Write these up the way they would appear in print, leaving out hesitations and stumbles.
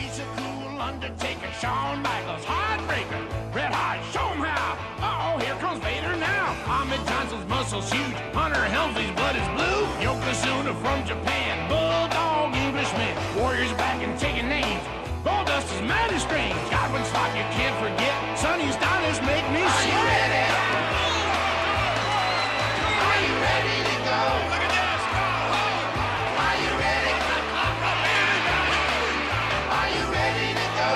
Lisa Cool, Undertaker, Shawn Michaels, Heartbreaker, Red Hot, show 'em how. Uh-oh, here comes Vader now. Ahmed Johnson's muscles huge, Hunter Helmsley's blood is blue. Yokozuna from Japan, Bulldog Englishman, Warriors back and taking names. Goldust is mad and strange, Godwin's like you can't forget. Sonny's Stylist make me sweat. Are you ready? Are you ready to go? Look at this, go! Are you ready? Are you ready to go?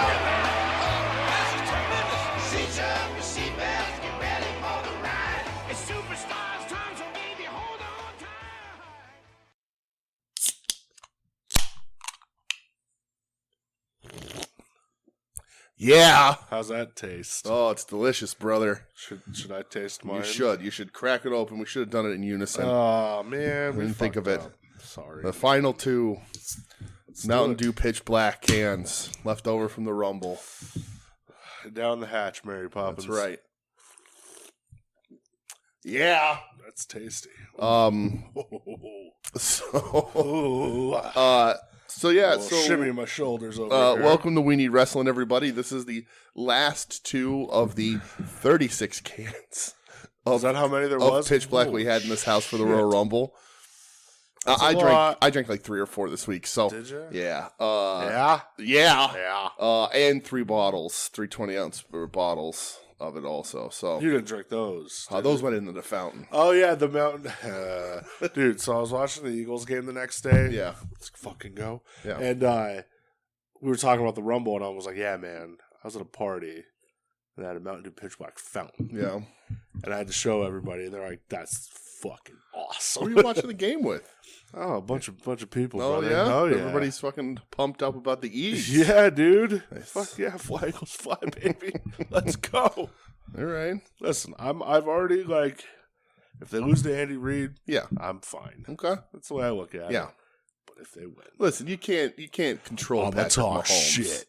This is tremendous. Seat up your seatbelts, get ready for the ride. It's superstars time, so baby, hold on tight. Yeah. How's that taste? Oh, it's delicious, brother. Should I taste mine? You should. You should crack it open. We should have done it in unison. Oh, man. We didn't think of it. Sorry. The final two Mountain Dew Pitch Black cans left over from the Rumble. Down the hatch, Mary Poppins. That's right. Yeah. That's tasty. So yeah, so shimmy my shoulders over here. Welcome to We Need Wrestling, everybody. This is the last two of the 36 cans. Is that how many there was? Pitch Black we had in this house for the Royal Rumble. I drank like 3 or 4 this week. So did you? Yeah. Yeah. And 3 bottles, 320-ounce bottles of it also. So you didn't drink those. Those went into the fountain. Oh yeah, the mountain. Dude, so I was watching the Eagles game the next day. Yeah. Let's fucking go. Yeah. And we were talking about the Rumble, and I was like, yeah, man, I was at a party, and I had a Mountain Dew Pitch Black fountain. Yeah. And I had to show everybody, and they're like, that's fucking awesome. Who are you watching the game with? Oh, a bunch of people. Oh, brother. yeah? Oh, yeah. Everybody's fucking pumped up about the East. Yeah, dude. Nice. Fuck yeah, fly Eagles fly, baby. Let's go. All right. Listen, I've already, like, if they lose to Andy Reid, Yeah. I'm fine. Okay. That's the way I look at it. Yeah. But if they win. Listen, you can't control I'm gonna Patrick talk Mahomes. shit.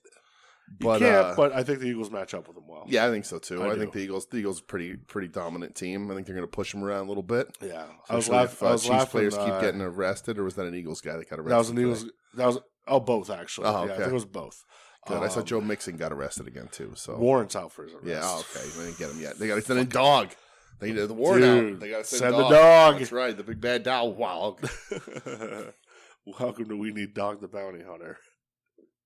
But, You can't, but I think the Eagles match up with them well. Yeah, I think so too. I do. think the Eagles are pretty dominant team. I think they're going to push them around a little bit. Yeah. I was laughing. Chiefs players keep getting arrested, or was that an Eagles guy that got arrested? That was an Eagles. both actually. Oh, Yeah, I think it was both. Good. I saw Joe Mixon got arrested again too. So Warrant's out for his arrest. yeah, okay. They didn't get him yet. They got to send a dog. They need the warrant Dude, out. They got to send the the dog. That's right. The big bad dog. Welcome to We Need Dog the Bounty Hunter.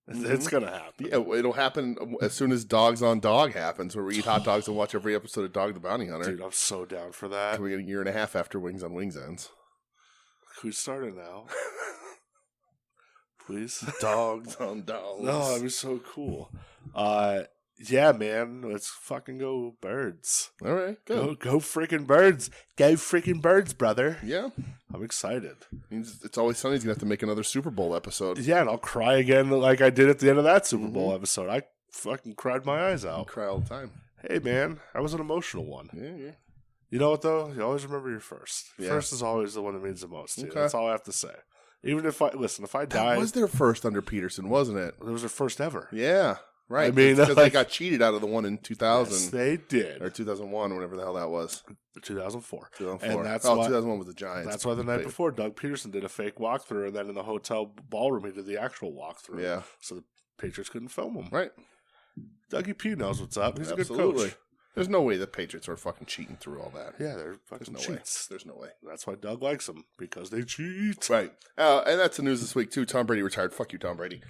It's going to happen. Yeah, it'll happen as soon as Dogs on Dog happens, where we eat hot dogs and watch every episode of Dog the Bounty Hunter. Dude, I'm so down for that. We get a year and a half after Wings on Wings ends. Who's starting now? Please? Dogs on Dogs. No, that'd be so cool. Yeah, man. Let's fucking go Birds. All right, good. Go freaking Birds. Go freaking Birds, brother. Yeah. I'm excited. Means It's Always Sunny's going to have to make another Super Bowl episode. Yeah, and I'll cry again like I did at the end of that Super Bowl episode. I fucking cried my eyes out. I cry all the time. Hey, man. That was an emotional one. Yeah. You know what, though? You always remember your first. Yeah. First is always the one that means the most to you. Okay. That's all I have to say. Even if I That died, was their first under Peterson, wasn't it? it was their first ever. Yeah, right. I mean, because like- they got cheated out of the one in 2000 Yes, they did. or 2001, or whatever the hell that was. 2004. 2004. And that's 2001 was the Giants. That's why the night before, Doug Peterson did a fake walkthrough, and then in the hotel ballroom, he did the actual walkthrough. Yeah. So the Patriots couldn't film him. Right. Dougie P knows what's up. He's a Absolutely. good coach. There's no way the Patriots are fucking cheating through all that. Yeah, they're fucking There's no cheats. way. There's no way. That's why Doug likes them, because they cheat. Right. And that's the news this week, too. Tom Brady retired. Fuck you, Tom Brady.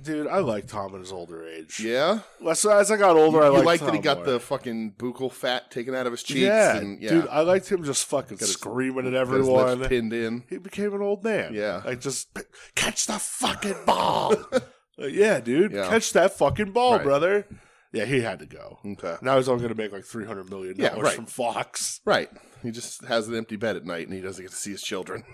Dude, I like Tom at his older age. Yeah? As I got older, I You liked like that Tom he got more. the fucking buccal fat taken out of his cheeks? Yeah, and, dude, I liked him just fucking Got his- screaming at got his everyone. lips pinned in. He became an old man. Yeah. Like, just catch the fucking ball. Like, yeah, dude. Yeah. Catch that fucking ball, Right. brother. Yeah, he had to go. Okay. Now he's only going to make like $300 million right. from Fox. Right. He just has an empty bed at night, and he doesn't get to see his children.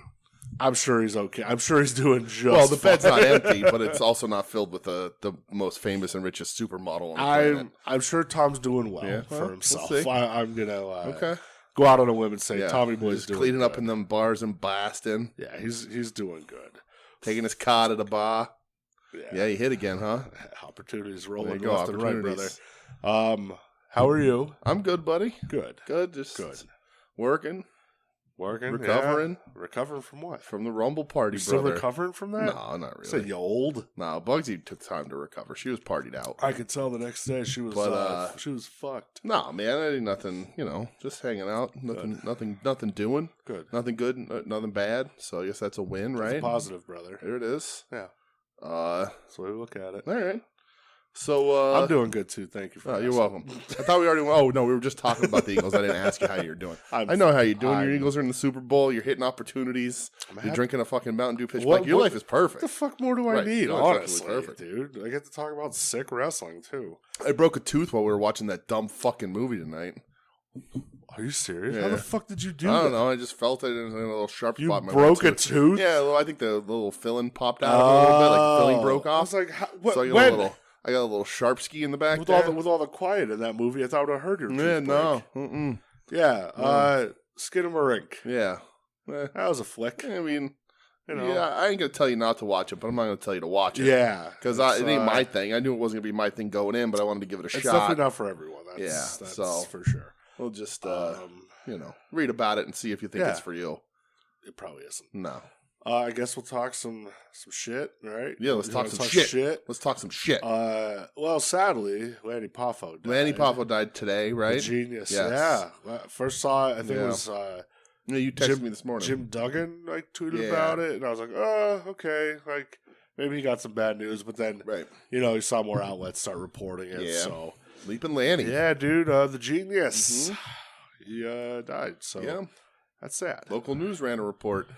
I'm sure he's okay. I'm sure he's doing just Well, the bed's fine. not empty, but it's also not filled with the most famous and richest supermodel on the planet. I'm sure Tom's doing well Yeah, for well, himself. we'll see. I'm going to Okay. go out on a limb and say Yeah. Tommy Boy's Just doing cleaning good. up in them bars in Boston, Yeah, he's doing good. taking his car to the bar. Yeah, Yeah, you hit again, huh? opportunities There rolling you go, left and right, brother. opportunities. How are you? I'm good, buddy. Good. Good. Just Good. working. Working, recovering. Yeah. Recovering from what? From the Rumble party, Still brother. recovering from that? No, not really. So you old? No, Bugsy took time to recover. She was partied out. I could tell the next day she was fucked. No, man, I did nothing. Just hanging out. Nothing doing. Good. Nothing good. Nothing bad. So I guess that's a win, That's right? a positive, brother. There it is. Yeah. That's the way we look at it. All right. So I'm doing good too. Thank you for you're welcome. I thought we already. Oh no, we were just talking about the Eagles. I didn't ask you how you're doing. I know how you're doing. Your Eagles are in the Super Bowl. You're hitting opportunities. You're drinking a fucking Mountain Dew pitch black. Your life is perfect. What the fuck more do I need? No, honestly, perfect. dude. I get to talk about sick wrestling too. I broke a tooth while we were watching that dumb fucking movie tonight. Are you serious? Yeah. How the fuck did you do I that? don't know. I just felt it in a little sharp You spot. In my broke a tooth. tooth? Yeah, well, I think the little filling popped out a little bit. Like the filling broke off. I was like, what, so I got a little sharp ski in the back with there. all the quiet in that movie, I thought I would have heard your tooth break. No. Mm-mm. Yeah, Skinamarink. Yeah. That was a flick. I mean, You know. yeah, I ain't going to tell you not to watch it, but I'm not going to tell you to watch it. Yeah. Because it ain't my thing. I knew it wasn't going to be my thing going in, but I wanted to give it a It's shot. definitely not for everyone. That's so for sure. We'll just, read about it and see if you think it's for you. It probably isn't. No. I guess we'll talk some shit, right? Yeah, let's talk some shit. Let's talk some shit. Well, sadly, Lanny Poffo died. Lanny Poffo died today, right? The genius. Yes. Yeah. First saw it, I think it was yeah, you texted me this morning. Jim Duggan tweeted about it, and I was like, oh, okay. Like, maybe he got some bad news, but then, you saw more outlets start reporting it. Yeah. So. Leaping Lanny. Yeah, dude, the genius. Mm-hmm. He died, so that's sad. Local news ran a report.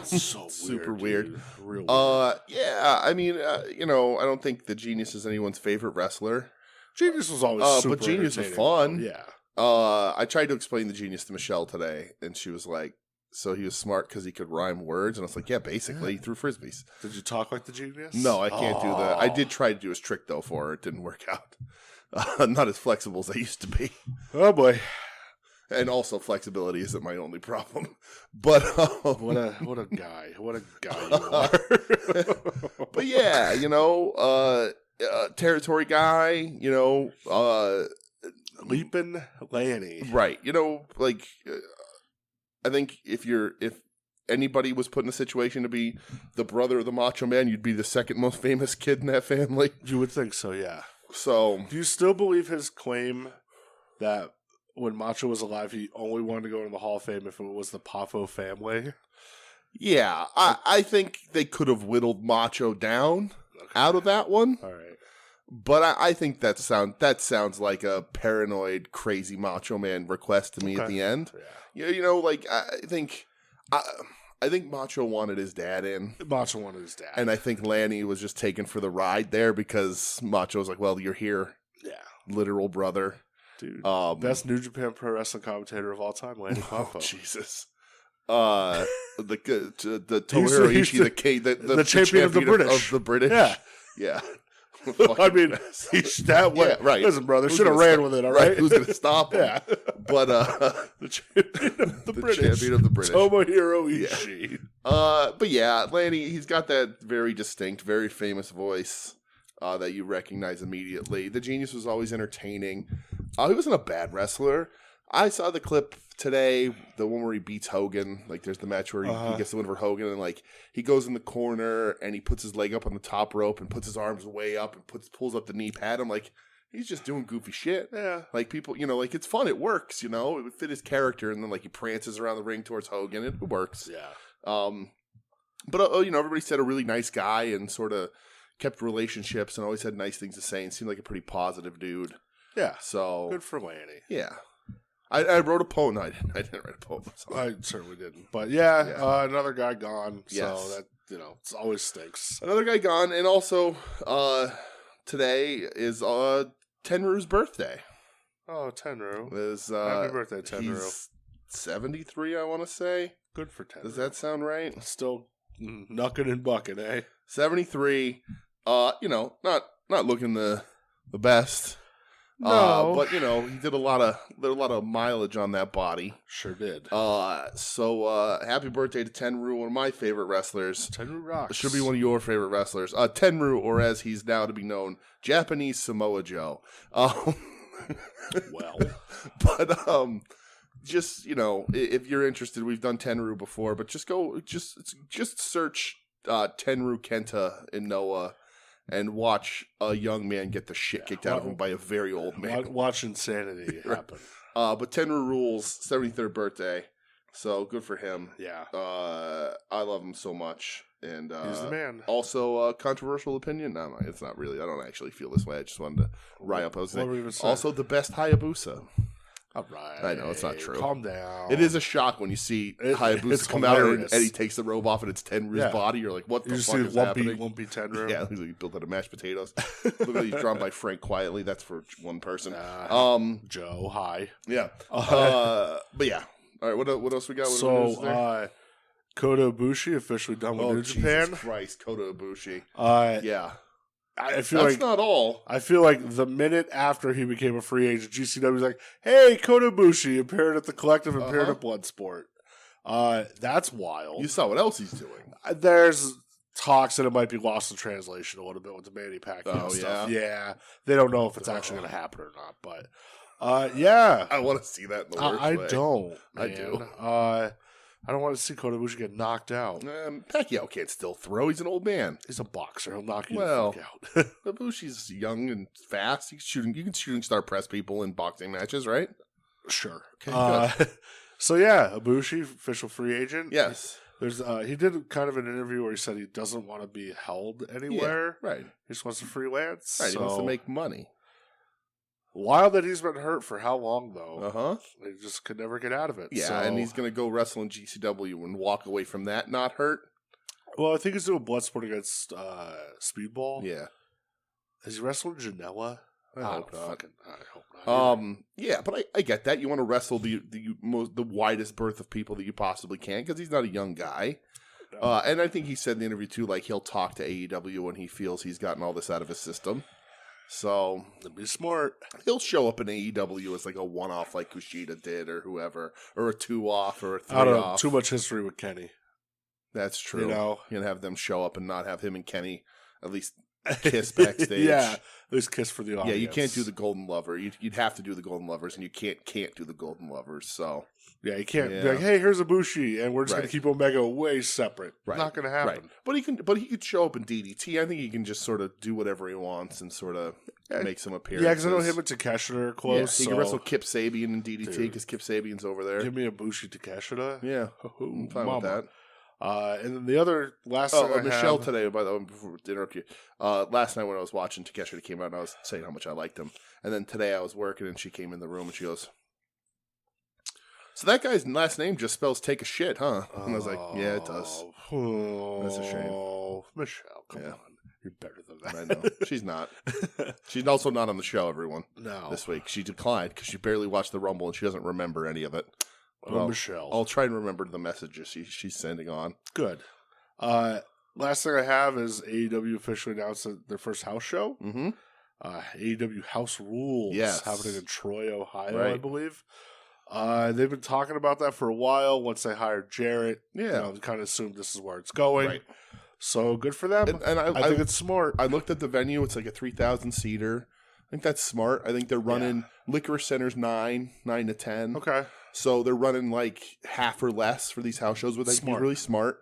So super weird. Dude. Real weird. Yeah, I mean, I don't think the Genius is anyone's favorite wrestler. Genius was always super but Genius was entertaining. fun. Yeah. I tried to explain the Genius to Michelle today, and she was like, so he was smart because he could rhyme words, and I was like, yeah, basically, he threw frisbees. Did you talk like the Genius? No, I can't do that. I did try to do his trick, though, for her. It didn't work out. Not as flexible as I used to be. Oh, boy. And also, flexibility isn't my only problem. But what a guy! What a guy you are! But yeah, territory guy. Leaping Lanny, right? I think if anybody was put in a situation to be the brother of the Macho Man, you'd be the second most famous kid in that family. You would think so, yeah. So, do you still believe his claim that when Macho was alive, he only wanted to go into the Hall of Fame if it was the Poffo family? Yeah, I think they could have whittled Macho down out of that one. All right. But I think that sounds like a paranoid, crazy Macho Man request to me at the end. Yeah. I think Macho wanted his dad in. Macho wanted his dad. And I think Lanny was just taken for the ride there because Macho was like, well, you're here. Yeah. Literal brother. Dude. Best New Japan Pro Wrestling commentator of all time, Lanny Poffo. Oh, Jesus. The Tomohiro Ishii, the champion of the British. Of the British. Yeah. Yeah. I mean, he's that way. Yeah, right. Listen, brother, should have ran with it, all right? Who's going to stop him? Yeah. But, the champion of the British. Champion of the British. Tomohiro Ishii. But yeah, Lanny, he's got that very distinct, very famous voice that you recognize immediately. The Genius was always entertaining. He wasn't a bad wrestler. I saw the clip today, the one where he beats Hogan. Like, there's the match where he gets the win over Hogan, and like he goes in the corner and he puts his leg up on the top rope and puts his arms way up and pulls up the knee pad. I'm like, he's just doing goofy shit. Yeah, like people, it's fun. It works. It would fit his character. And then like he prances around the ring towards Hogan. It works. Yeah. But everybody said a really nice guy and sort of kept relationships and always had nice things to say and seemed like a pretty positive dude. Yeah. So good for Lanny. Yeah. I wrote a poem. No, I didn't write a poem. I certainly didn't. But yeah. Another guy gone. Yes. So that it always stinks. Another guy gone, and also today is Tenru's birthday. Oh, Tenru! Happy birthday, Tenru! He's 73, I want to say. Good for Tenru. Does that sound right? Still knucking and bucking, eh? 73. Not looking the best. No, but he did a lot of mileage on that body. Sure did. So happy birthday to Tenru, one of my favorite wrestlers. Tenru rocks. Should be one of your favorite wrestlers. Tenru, or as he's now to be known, Japanese Samoa Joe. Well, but just if you're interested, we've done Tenryu before, but just search Tenryu Kenta in Noah and watch a young man get the shit kicked out of him by a very old man. Watch insanity happen. But Tenryu rules, 73rd birthday, so good for him. Yeah. I love him so much. And he's the man. Also, controversial opinion? No, it's not really. I don't actually feel this way. I just wanted to rile up. Also, the best Hayabusa. All right. I know, it's not true. Calm down. It is a shock when you see Hayabusa come out and he takes the robe off and it's Tenryu's body. You're like, what the fuck is happening? Lumpy Tenryu. Yeah, he's like built out of mashed potatoes. Look at he's drawn by Frank Quietly. That's for one person. Joe, hi. Yeah. But yeah. All right, what else we got? Kota Ibushi officially done with New Japan. Jesus Christ, Kota Ibushi. Yeah. I feel That's like not all. I feel like the minute after he became a free agent, GCW was like, "Hey, Kota Ibushi appeared at the Collective, appeared at Bloodsport." That's wild. You saw what else he's doing. There's talks that it might be lost in translation a little bit with the Manny Pacquiao stuff. Yeah, they don't know if it's actually going to happen or not, but yeah, I want to see that in the worst way. I don't. I do. I don't want to see Kota Ibushi get knocked out. Pacquiao can't still throw. He's an old man. He's a boxer. He'll knock you the fuck out. Ibushi's young and fast. You can shooting star press people in boxing matches, right? Sure. Okay, so yeah, Ibushi, official free agent. Yes. There's he did kind of an interview where he said he doesn't want to be held anywhere. Yeah, right. He just wants to freelance. Right. He wants to make money. Wild that he's been hurt for how long, though? He just could never get out of it. Yeah, and he's going to go wrestle in GCW and walk away from that not hurt. Well, I think he's doing Bloodsport against Speedball. Yeah. Is he wrestling Janela? I hope not. I hope not. Yeah, but I get that. You want to wrestle the widest berth of people that you possibly can because he's not a young guy. No. And I think he said in the interview, too, like he'll talk to AEW when he feels he's gotten all this out of his system. So it'd be smart. He'll show up in AEW as like a one-off, like Kushida did, or whoever, or a two-off, or a three-off. I don't know. Too much history with Kenny. That's true. You know, you can have them show up and not have him and Kenny at least kiss backstage. Yeah, at least kiss for the audience. Yeah, you can't do the Golden Lover. You'd have to do the Golden Lovers, and you can't do the Golden Lovers. So yeah, you can't be like, hey, here's Ibushi, and we're just going to keep Omega way separate. Right. Not going to happen. Right. But he could show up in DDT. I think he can just sort of do whatever he wants and sort of make some appearances. Yeah, because I know him and Takeshita are close. Yeah, he can wrestle Kip Sabian in DDT because Kip Sabian's over there. Give me Ibushi Takeshita. Yeah, I'm fine with that. And then the other last thing Michelle today, by the way, before to interrupt you, last night when I was watching Takeshita came out and I was saying how much I liked him. And then today I was working and she came in the room and she goes, so that guy's last name just spells take a shit, huh? And I was like, yeah, it does. That's a shame. Michelle, come on. You're better than that. I know. She's not. She's also not on the show, everyone. No. This week. She declined because she barely watched the Rumble and she doesn't remember any of it. Well, Michelle. I'll try and remember the messages she's sending on. Good. Last thing I have is AEW officially announced their first house show. Mm-hmm. AEW House Rules. Yes. Happening in Troy, Ohio, I believe. They've been talking about that for a while. Once they hired Jarrett, kind of assumed this is where it's going. Right. So good for them. And I think it's smart. I looked at the venue. It's like a 3,000 seater. I think that's smart. I think they're running Licorice Center's 9 to 10. Okay. So they're running like half or less for these house shows, which I think is really smart.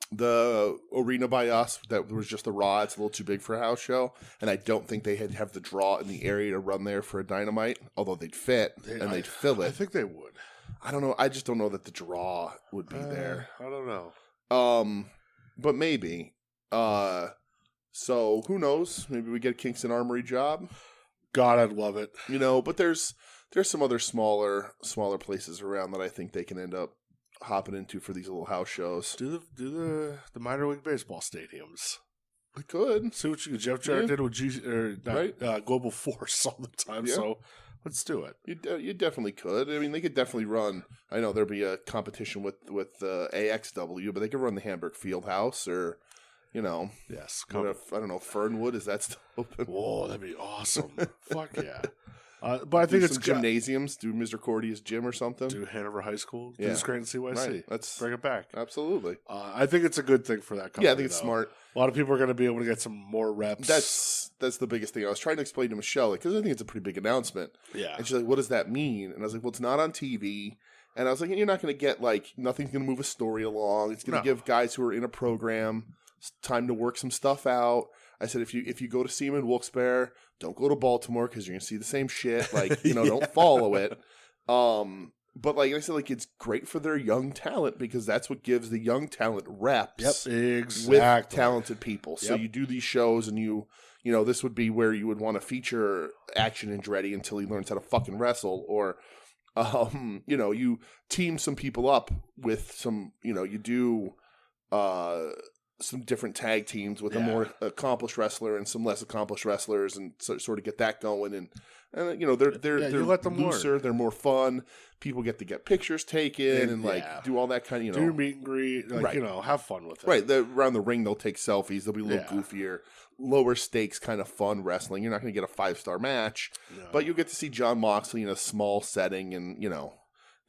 The arena by us, that was just the Raw. It's a little too big for a house show. And I don't think they have the draw in the area to run there for a Dynamite, although they'd fit and they'd fill it. I think they would. I don't know. I just don't know that the draw would be there. I don't know. But maybe. So who knows? Maybe we get a Kingston Armory job. God, I'd love it. You know, but there's some other smaller places around that I think they can end up hopping into for these little house shows. Do the minor league baseball stadiums. We could. See what Jeff Jarrett did with Global Force all the time. Yeah. So let's do it. You definitely could. I mean, they could definitely run. I know there'd be a competition with AXW, but they could run the Hamburg Fieldhouse or, you know. Yes. I don't know, Fernwood, is that still open? Whoa, that'd be awesome. Fuck yeah. But I think it's gymnasiums. Do Mr. Cordy's gym or something. Do Hanover High School. Do the Scranton CYC. Right. Let's bring it back. Absolutely. I think it's a good thing for that company. Yeah, I think it's smart. A lot of people are going to be able to get some more reps. the biggest thing. I was trying to explain to Michelle, because I think it's a pretty big announcement. Yeah. And she's like, what does that mean? And I was like, well, it's not on TV. And I was like, you're not going to get, like, nothing's going to move a story along. It's going to give guys who are in a program time to work some stuff out. I said, if you go to see him in Wilkes-Barre, don't go to Baltimore because you're going to see the same shit. Like, don't follow it. But like I said, like it's great for their young talent because that's what gives the young talent reps with talented people. So you do these shows and you this would be where you would want to feature Action Andretti until he learns how to fucking wrestle, or you team some people up with some, you do some different tag teams with a more accomplished wrestler and some less accomplished wrestlers, and sort of get that going. And they're let them looser, learn. they're more fun. People get to get pictures taken and like do all that kind of do meet and greet, like have fun with it. Right, around the ring they'll take selfies. They'll be a little goofier, lower stakes kind of fun wrestling. You're not going to get a 5-star match, but you'll get to see Jon Moxley in a small setting, and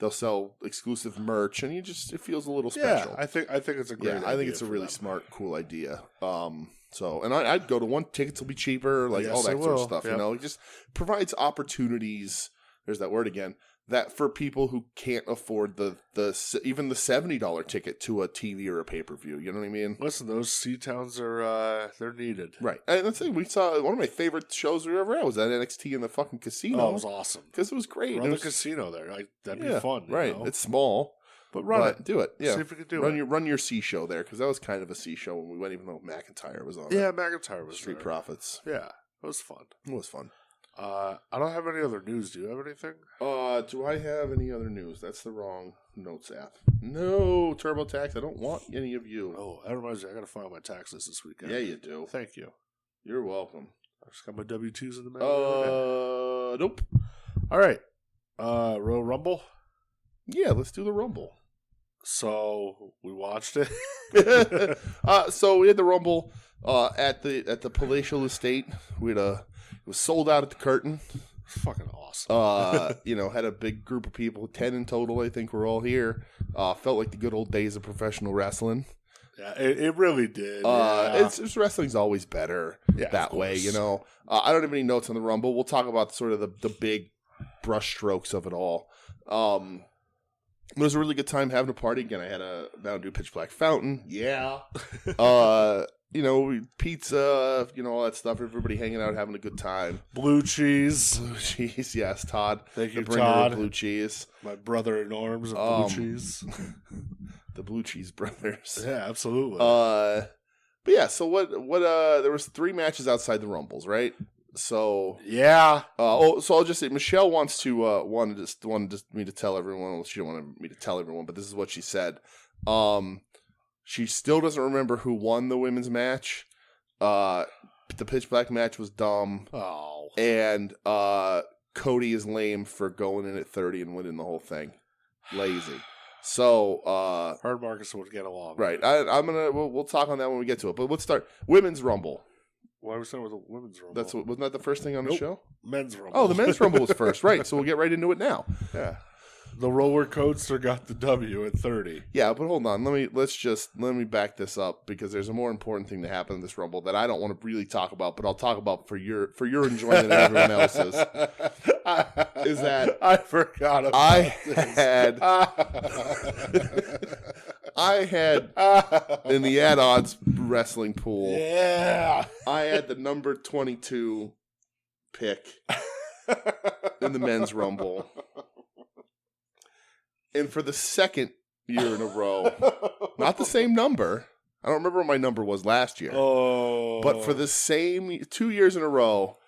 they'll sell exclusive merch, and it feels a little special. I think it's a great idea. I think it's a really smart, cool idea. And I'd go to one. Tickets will be cheaper, like all that sort of stuff. Yep. It just provides opportunities. There's that word again. That for people who can't afford even the $70 ticket to a TV or a pay-per-view. You know what I mean? Listen, those C-towns are they're needed. Right. And that's it. We saw one of my favorite shows we ever had was at NXT in the fucking casino. Oh, it was awesome. Because it was great. Run the casino there. Like, that'd be fun. Right. It's small. But run it. Do it. Yeah. See if we can do it. Run your C show there, because that was kind of a C show when we went, even though McIntyre was on. Yeah, McIntyre was Street there. Profits. Yeah. It was fun. It was fun. I don't have any other news. Do you have anything? Do I have any other news? That's the wrong notes app. No, TurboTax. I don't want any of you. Oh, that reminds me. I got to file my taxes this weekend. Yeah, you do. Thank you. You're welcome. I just got my W-2s in the mail. Nope. All right. Royal Rumble? Yeah, let's do the Rumble. So we watched it. So we had the Rumble at the palatial estate. It was sold out at the curtain. Fucking awesome. Had a big group of people, 10 in total. I think we're all here. Felt like the good old days of professional wrestling. Yeah, it really did. It's wrestling's always better that way. I don't have any notes on the Rumble. We'll talk about sort of the big brush strokes of it all. It was a really good time having a party. Again, I had a Mountain Dew Pitch Black fountain. Yeah. Pizza, all that stuff. Everybody hanging out, having a good time. Blue cheese. Blue cheese, yes, Todd. Thank you, the bringer Todd. of blue cheese. My brother in arms of blue cheese. The Blue Cheese Brothers. Yeah, absolutely. But yeah, so what there was 3 matches outside the Rumbles, right? So yeah. So I'll just say Michelle wanted me to tell everyone. Well, she didn't want me to tell everyone, but this is what she said. She still doesn't remember who won the women's match. The Pitch Black match was dumb. Oh. And Cody is lame for going in at 30 and winning the whole thing. Lazy. So her and Marcus would get along. Right. We'll talk on that when we get to it. But let's start Women's Rumble. Why are we starting with the Women's Rumble? Wasn't that the first thing on the show? Men's Rumble. Oh, the Men's Rumble was first, right? So we'll get right into it now. Yeah. The roller coaster got the W at 30. Yeah, but hold on. Let me back this up, because there's a more important thing to happen in this Rumble that I don't want to really talk about, but I'll talk about for your enjoyment and everyone else's. Is that I forgot about I had in the add-ons wrestling pool. Yeah. I had the number 22 pick in the Men's Rumble. And for the second year in a row, not the same number. I don't remember what my number was last year. Oh. But for the same 2 years in a row,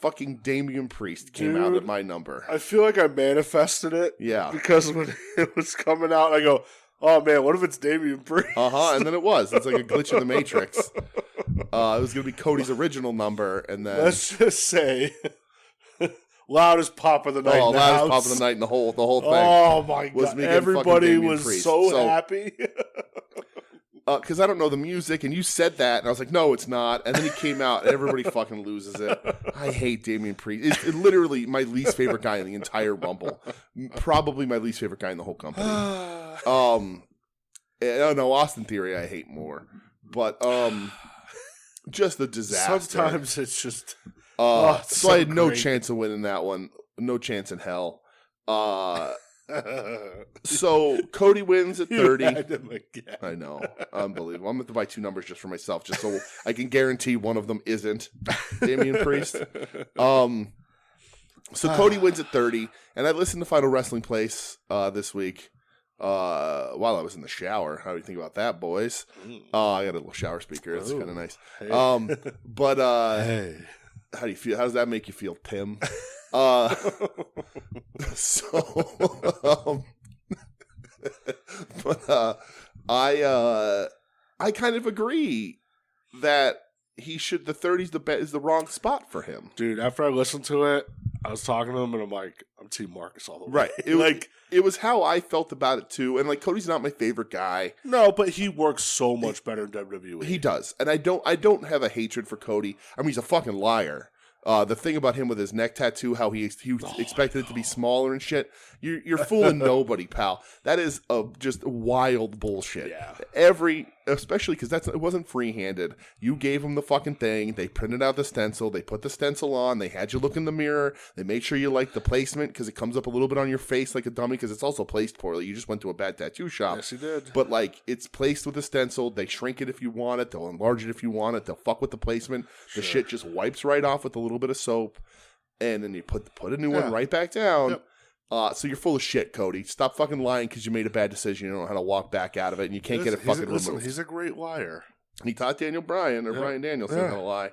fucking Damian Priest came out at my number. I feel like I manifested it. Yeah. Because when it was coming out, I go, oh man, what if it's Damian Priest? And then it was. It's like a glitch in the Matrix. It was going to be Cody's original number, and then let's just say loudest pop of the night. Loudest pop of the night, and the whole thing. Oh my god! Everybody was Priest. so happy. Because I don't know the music, and you said that, and I was like, no, it's not. And then he came out, and everybody fucking loses it. I hate Damian Priest. It's literally my least favorite guy in the entire Rumble. Probably my least favorite guy in the whole company. No, Austin Theory I hate more. But just a disaster. Sometimes it's just. So I had no chance of winning that one. No chance in hell. So Cody wins at 30. You had him again. I know. Unbelievable. I'm going to buy 2 numbers just for myself, just so I can guarantee one of them isn't Damian Priest. So Cody wins at 30, and I listened to Final Wrestling Place this week while I was in the shower. How do you think about that, boys? I got a little shower speaker. It's kind of nice. Hey. But Hey. how do you feel? How does that make you feel, Tim? I kind of agree that he should. The 30's is the wrong spot for him, dude. After I listened to it, I was talking to him, and I'm like, I'm Team Marcus all the way. Right. It was how I felt about it too. And like, Cody's not my favorite guy. No, but he works so much better in WWE. He does, and I don't have a hatred for Cody. I mean, he's a fucking liar. The thing about him with his neck tattoo, how he expected it to be smaller and shit. You're fooling nobody, pal. That is just wild bullshit. Yeah. Especially because it wasn't free-handed. You gave him the fucking thing. They printed out the stencil. They put the stencil on. They had you look in the mirror. They made sure you liked the placement because it comes up a little bit on your face like a dummy because it's also placed poorly. You just went to a bad tattoo shop. Yes, he did. But like, it's placed with a stencil. They shrink it if you want it. They'll enlarge it if you want it. They'll fuck with the placement. The shit just wipes right off with a little bit of soap, and then you put a new one right back down. Yep. So you're full of shit, Cody. Stop fucking lying because you made a bad decision. You don't know how to walk back out of it, and you can't get it fucking removed. He's a great liar. He taught Daniel Bryan or Bryan Danielson how to lie.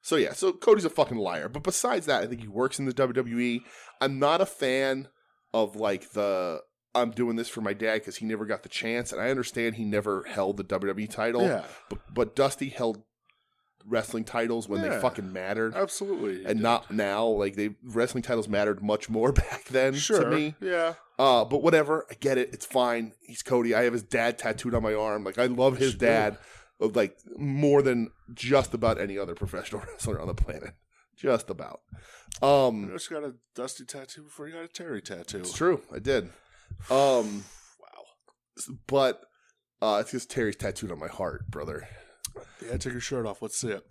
So Cody's a fucking liar. But besides that, I think he works in the WWE. I'm not a fan of like I'm doing this for my dad because he never got the chance, and I understand he never held the WWE title. Yeah. But Dusty held wrestling titles when they fucking mattered. Absolutely. And not now. Like, wrestling titles mattered much more back then to me. Yeah. But whatever. I get it. It's fine. He's Cody. I have his dad tattooed on my arm. Like, I love his dad like more than just about any other professional wrestler on the planet. Just about. You just got a Dusty tattoo before you got a Terry tattoo. It's true. I did. Wow. But it's just Terry's tattooed on my heart, brother. Yeah, take your shirt off. Let's see it.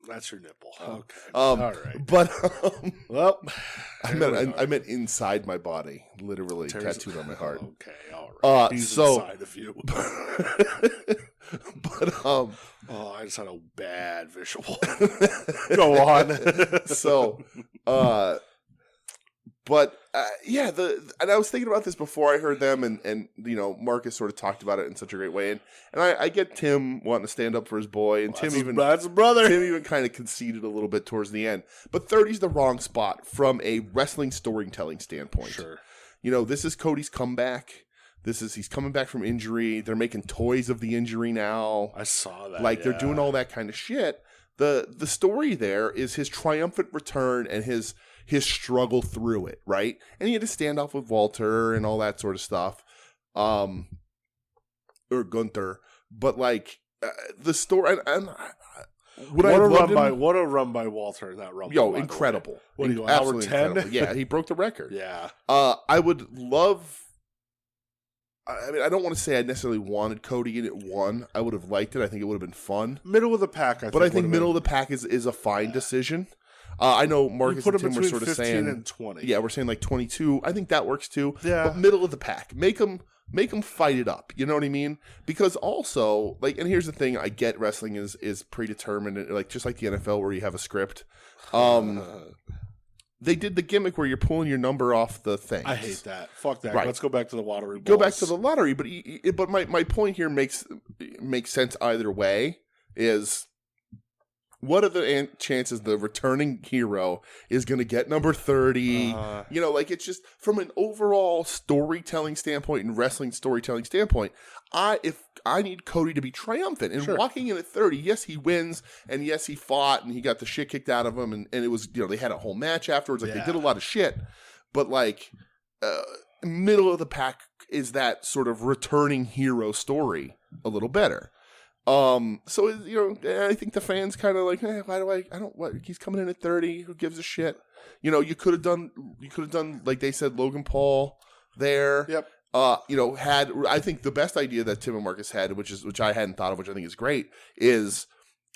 That's your nipple. Okay. All right. But well, I meant inside my body, literally tattooed on my heart. Okay, all right. He's inside of you. But I just had a bad visual. Go on. So, but and I was thinking about this before I heard them, and you know, Marcus sort of talked about it in such a great way, and I get Tim wanting to stand up for his boy, and that's a brother. Tim even kind of conceded a little bit towards the end, but 30's the wrong spot from a wrestling storytelling standpoint. Sure, you know, this is Cody's comeback. He's coming back from injury. They're making toys of the injury now. I saw that. Like, they're doing all that kind of shit. The story there is his triumphant return and his struggle through it, right? And he had to stand off with Walter and all that sort of stuff, or Gunther. But like the story, what a run by Walter in that Rumble. Yo, incredible! What do you hour 10? Yeah, he broke the record. Yeah. I would love. I mean, I don't want to say I necessarily wanted Cody in it. I would have liked it. I think it would have been fun. Middle of the pack, I think middle of the pack is a fine decision. I know Marcus and Tim were sort of saying and 20. Yeah, we're saying like 22. I think that works too. Yeah. But middle of the pack. Make them fight it up. You know what I mean? Because also, like, and here's the thing, I get wrestling is predetermined, like just like the NFL where you have a script. They did the gimmick where you're pulling your number off the thing. I hate that. Fuck that. Right. Let's go back to the lottery. Go back to the lottery, but my point here makes sense either way. Is what are the chances the returning hero is going to get number 30? You know, like, it's just from an overall storytelling standpoint and wrestling storytelling standpoint. If I need Cody to be triumphant and walking in at 30, yes, he wins, and yes, he fought and he got the shit kicked out of him, and it was, you know, they had a whole match afterwards. Like, they did a lot of shit, but like middle of the pack is that sort of returning hero story a little better. So, you know, I think the fans kind of like, he's coming in at 30. Who gives a shit? You know, you could have done like they said, Logan Paul there. Yep. had, I think the best idea that Tim and Marcus had, which I hadn't thought of, which I think is great, is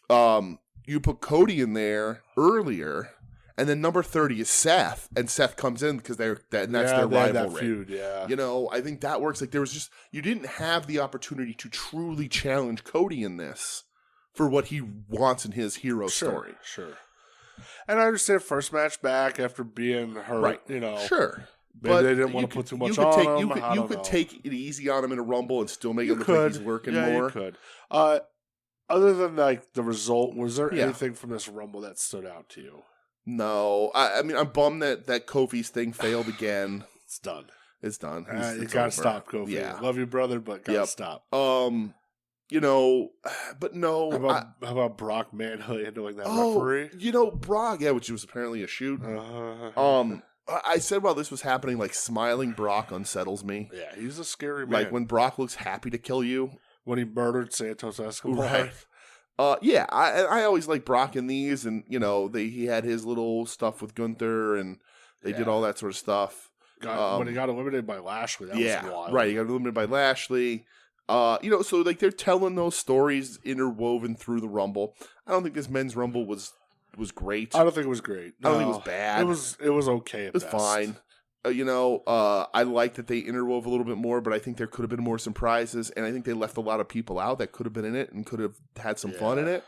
you put Cody in there earlier, and then number 30 is Seth, and Seth comes in because that's their rivalry. That feud, yeah. I think that works. Like, there was just, you didn't have the opportunity to truly challenge Cody in this for what he wants in his hero story. Sure. And I understand first match back after being hurt, right. Sure. Maybe they didn't want to put too much on him. You could take it easy on him in a Rumble and still make it look like he's working more. You could. Other than like the result, was there anything from this Rumble that stood out to you? No. I mean, I'm bummed that Kofi's thing failed again. It's done. It's done. You gotta stop, Kofi. Yeah. Love you, brother, but gotta stop. But no. How about Brock manhandling that referee? Brock, which was apparently a shoot. I said while this was happening, like, smiling Brock unsettles me. Yeah, he's a scary man. Like, when Brock looks happy to kill you. When he murdered Santos Escobar. Right. I always like Brock in these, and, he had his little stuff with Gunther, and they did all that sort of stuff. When he got eliminated by Lashley, that was wild. Right, he got eliminated by Lashley. So like they're telling those stories interwoven through the Rumble. I don't think this men's Rumble was great. I don't think it was great. I don't think it was bad. It was okay. It was fine. I like that they interwove a little bit more, but I think there could have been more surprises, and I think they left a lot of people out that could have been in it and could have had some fun in it.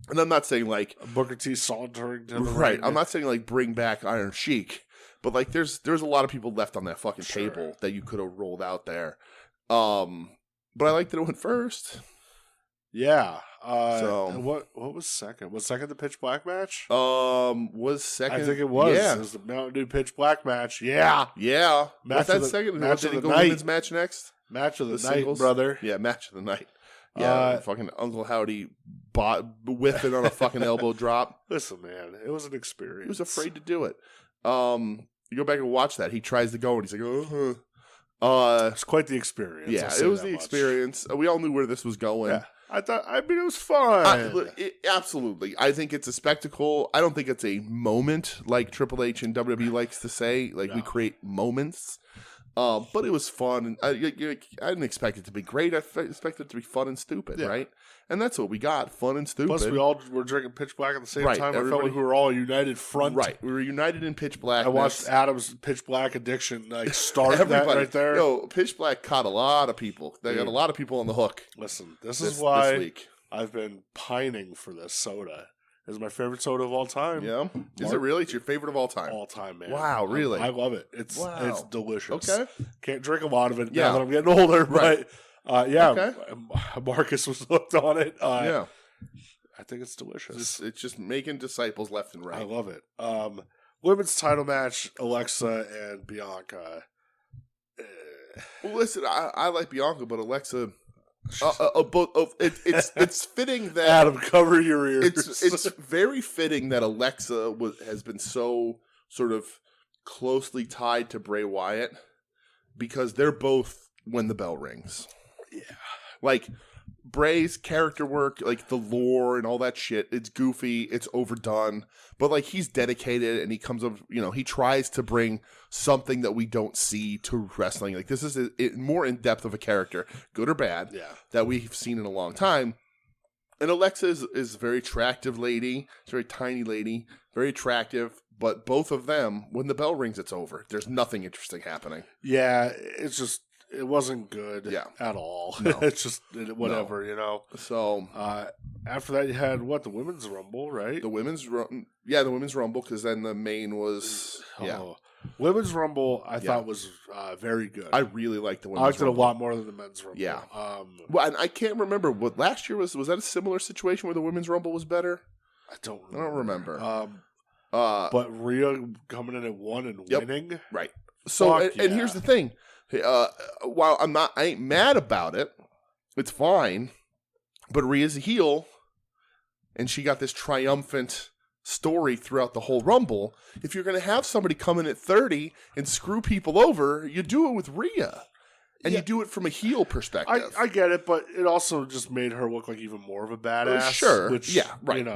And I'm not saying like Booker T sauntering to the right. I'm not saying like bring back Iron Sheik, but like there's a lot of people left on that fucking table that you could have rolled out there. But I like that it went first. Yeah. What was second? Was second the Pitch Black match? Was second? I think it was. Yeah. It was the Mountain Dew Pitch Black match. Yeah. Yeah. Match was that second? Match of the go night. Women's match next? Match of the night, singles? brother. Yeah, match of the night. Yeah, fucking Uncle Howdy whiffing on a fucking elbow drop. Listen, man, it was an experience. He was afraid to do it. You go back and watch that. He tries to go and he's like, it's quite the experience. Yeah, it was the experience. We all knew where this was going. Yeah. I mean, it was fun. Absolutely. I think it's a spectacle. I don't think it's a moment like Triple H and WWE likes to say. Like, we create moments. But it was fun. I didn't expect it to be great. I expected it to be fun and stupid, right? And that's what we got, fun and stupid. Plus, we all were drinking Pitch Black at the same time. I felt like we were all united front. Right. We were united in Pitch Black. I watched Adam's Pitch Black addiction start that right there. Pitch Black caught a lot of people. They got a lot of people on the hook. Listen, this is why this week. I've been pining for this soda. It's my favorite soda of all time. Yeah. Is it really? It's your favorite of all time? All time, man. Wow, really? I love it. It's delicious. Okay. Can't drink a lot of it now that I'm getting older, but Marcus was hooked on it. I think it's delicious. It's just making disciples left and right. I love it. Women's title match, Alexa and Bianca. Well, listen, I like Bianca, but Alexa... it's fitting that Adam, cover your ears. It's very fitting that Alexa has been so sort of closely tied to Bray Wyatt because they're both when the bell rings. Yeah, like Bray's character work, like the lore and all that shit. It's goofy, it's overdone, but like he's dedicated and he comes up. He tries to bring something that we don't see to wrestling. Like this is more in depth of a character, good or bad, that we've seen in a long time. And Alexa is a very attractive lady. She's a very tiny lady, very attractive. But both of them, when the bell rings, it's over. There's nothing interesting happening. Yeah, it's just. It wasn't good at all. No. It's just whatever, So after that, you had the Women's Rumble, right? The Women's Rumble, because then the main was Women's Rumble. I thought was very good. I really liked the Women's Rumble. I liked it a lot more than the Men's Rumble. Yeah. Well, and I can't remember what last year was. Was that a similar situation where the Women's Rumble was better? I don't remember. But Rhea coming in at 1 and winning, right? So and here's the thing. While I ain't mad about it. It's fine. But Rhea's a heel, and she got this triumphant story throughout the whole Rumble. If you're going to have somebody come in at 30 and screw people over, you do it with Rhea. And you do it from a heel perspective. I get it, but it also just made her look like even more of a badass. Sure. Which, right.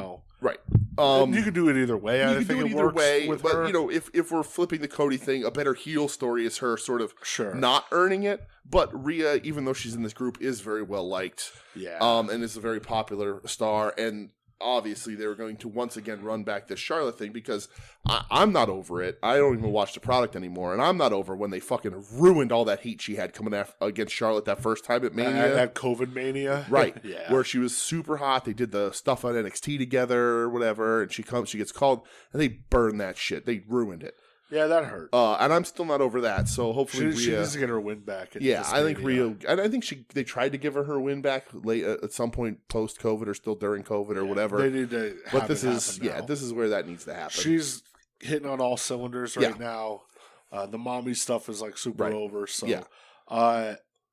Right. You could do it either way. I think it works with but her. you know, if we're flipping the Cody thing, a better heel story is her sort of not earning it. But Rhea, even though she's in this group, is very well liked. Yeah. And is a very popular star. And obviously, they were going to once again run back this Charlotte thing because I'm not over it. I don't even watch the product anymore, and I'm not over when they fucking ruined all that heat she had coming against Charlotte that first time at Mania. That COVID Mania, right? Yeah, where she was super hot. They did the stuff on NXT together or whatever, and she gets called, and they burned that shit. They ruined it. Yeah, that hurt. And I'm still not over that. So hopefully, she needs to get her win back. I think Rhea, and I think they tried to give her win back late at some point post COVID or still during COVID or whatever. They need to. But this is where that needs to happen. She's hitting on all cylinders right now. The mommy stuff is like super over. So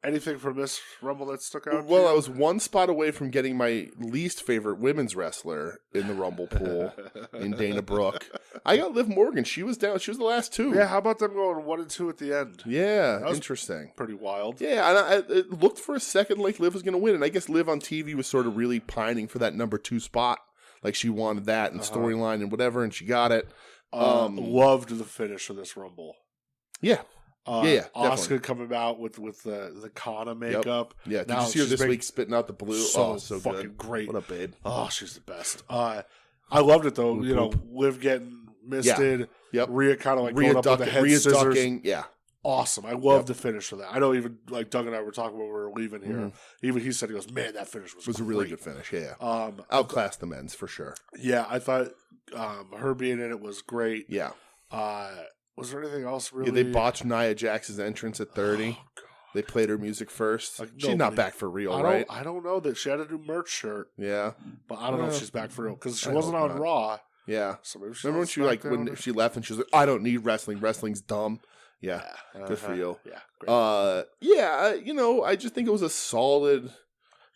anything from this Rumble that stuck out? Well, I was one spot away from getting my least favorite women's wrestler in the Rumble pool in Dana Brooke. I got Liv Morgan. She was down. She was the last two. Yeah, how about them going 1 and 2 at the end? Yeah, interesting. Pretty wild. Yeah, and it looked for a second like Liv was going to win, and I guess Liv on TV was sort of really pining for that number 2 spot. Like she wanted that and storyline and whatever, and she got it. Loved the finish of this Rumble. Yeah. Asuka coming out with the Kana makeup. Yep. Yeah, did you see her this week spitting out the blue? So fucking good. Great. What a babe. Oh, she's the best. I loved it though. You know, Liv getting misted. Yep. Rhea kind of like going up with the head scissors. Ducking. Yeah. Awesome. I love the finish of that. I know even like Doug and I were talking when we were leaving here. Mm-hmm. Even he said, he goes, man, that finish was a really good finish. Yeah. Outclassed the men's for sure. Yeah, I thought her being in it was great. Yeah. Was there anything else really? Yeah, they botched Nia Jax's entrance at 30. Oh, they played her music first. Like, she's not back for real, right? I don't know that she had a new merch shirt. Yeah. But I don't know if she's back for real because she wasn't on Raw. Yeah. So remember when she left and she was like, I don't need wrestling. Wrestling's dumb. Yeah. Good for you. Yeah. Great. You know, I just think it was a solid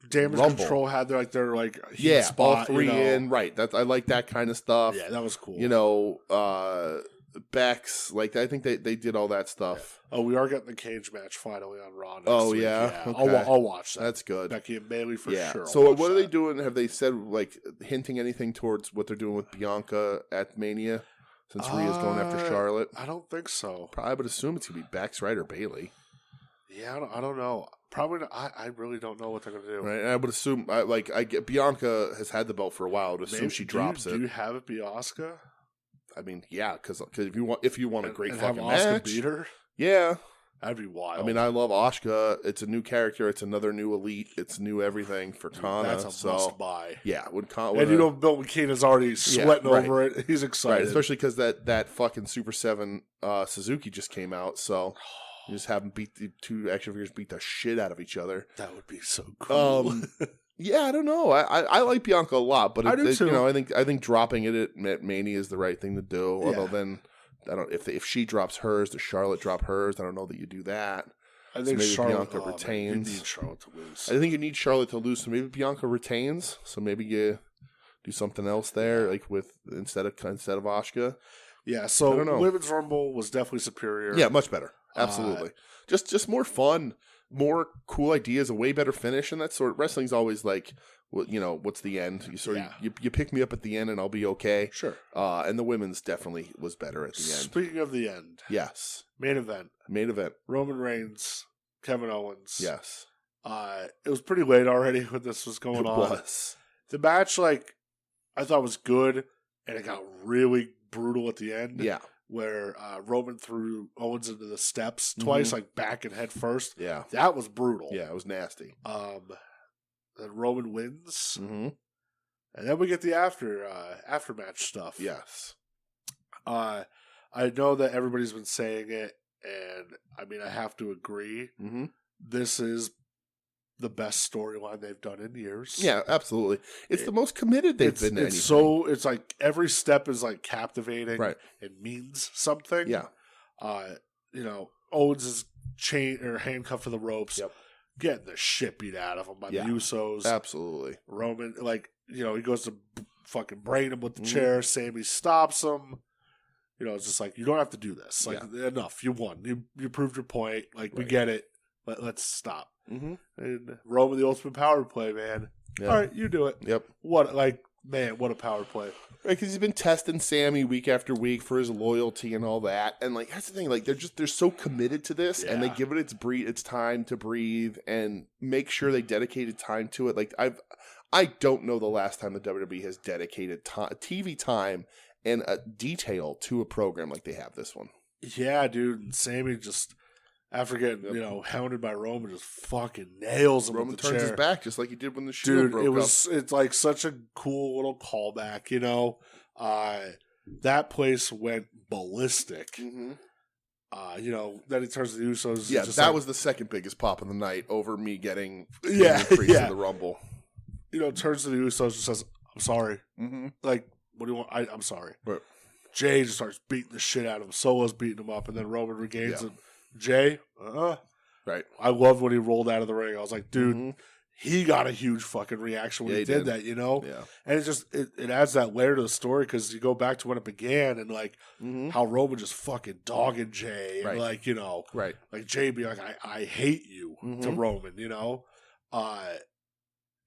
Damage Rumble. Control had their like heat spot, all three in. Right. I like that kind of stuff. Yeah, that was cool. You know, Bex, like I think they did all that stuff. Yeah. Oh, we are getting the cage match finally on Raw next week. Yeah? Okay. I'll watch that. That's good. Becky and Bayley for sure. So what are they doing? Have they said like hinting anything towards what they're doing with Bianca at Mania? Since Rhea's going after Charlotte, I don't think so. I would assume it's gonna be Bex, right, or Bayley. Yeah, I don't know. Probably not. I really don't know what they're gonna do. Right, and I would assume I get Bianca has had the belt for a while. I would assume she drops it. Do you have it be Asuka? I mean, yeah, because if you want a great fucking have Asuka match, beat her, yeah, that'd be wild. I mean, I love Asuka. It's a new character. It's another new elite. It's new everything for Kana. That's a must buy. Yeah, and you know, Bill McKean is already sweating over it. He's excited, right? Especially because that fucking Super 7 Suzuki just came out. So you just have them beat the two action figures beat the shit out of each other. That would be so cool. Yeah, I don't know. I like Bianca a lot, but I do too. You know, I think dropping it at Mania is the right thing to do. Although then, I don't if she drops hers, does Charlotte drop hers? I don't know that you do that. I think maybe Charlotte, Bianca retains. You need Charlotte to lose. I think you need Charlotte to lose, so maybe Bianca retains. So maybe you do something else there, like instead of Asuka. Yeah. So Women's Rumble was definitely superior. Yeah, much better. Absolutely. Just more fun. More cool ideas, a way better finish, and that sort of wrestling's always like, you know, what's the end? You pick me up at the end, and I'll be okay. Sure. And the women's definitely was better at the end. Speaking of the end, yes, main event, Roman Reigns, Kevin Owens. Yes. It was pretty late already when this was going on. It was. The match, like, I thought was good, and it got really brutal at the end. Yeah. Where Roman threw Owens into the steps twice, like back and head first. Yeah. That was brutal. Yeah, it was nasty. Then Roman wins. Mm-hmm. And then we get the aftermatch stuff. Yes. I know that everybody's been saying it, and I mean, I have to agree. Mm-hmm. This is the best storyline they've done in years. Yeah, absolutely. It's the most committed they've been to anything. It's like every step is like captivating. Right. It means something. Yeah. You know, Owens is handcuffed to the ropes. Yep. Getting the shit beat out of him by the Usos. Absolutely. Roman, like, you know, he goes to fucking brain him with the chair. Sammy stops him. You know, it's just like, you don't have to do this. Like, enough. You won. You proved your point. Like, we get it. Let's stop. Mm-hmm. And Roman, the ultimate power play, man. Yeah. All right, you do it. Yep. What, like, Man, what a power play. Right, because he's been testing Sammy week after week for his loyalty and all that, and like that's the thing. Like they're so committed to this, and they give it its time to breathe and make sure they dedicated time to it. Like I don't know the last time the WWE has dedicated TV time and a detail to a program like they have this one. Yeah, dude. And Sammy just, after getting hounded by Roman, just fucking nails him. Roman with the turns chair. his back just like he did when the Shield broke up. It's like such a cool little callback. That place went ballistic. Mm-hmm. Then he turns to the Usos. Yeah, that was the second biggest pop of the night over me getting in the Rumble. Turns to the Usos and says, "I'm sorry." Mm-hmm. Like, what do you want? I'm sorry. Right. Jay just starts beating the shit out of him. Solo's beating him up, and then Roman regains it. Jay, right. I loved when he rolled out of the ring. I was like, dude, he got a huge fucking reaction when he did that, Yeah. And it adds that layer to the story because you go back to when it began and like how Roman just fucking dogging Jay and like like Jay be like, I hate you to Roman,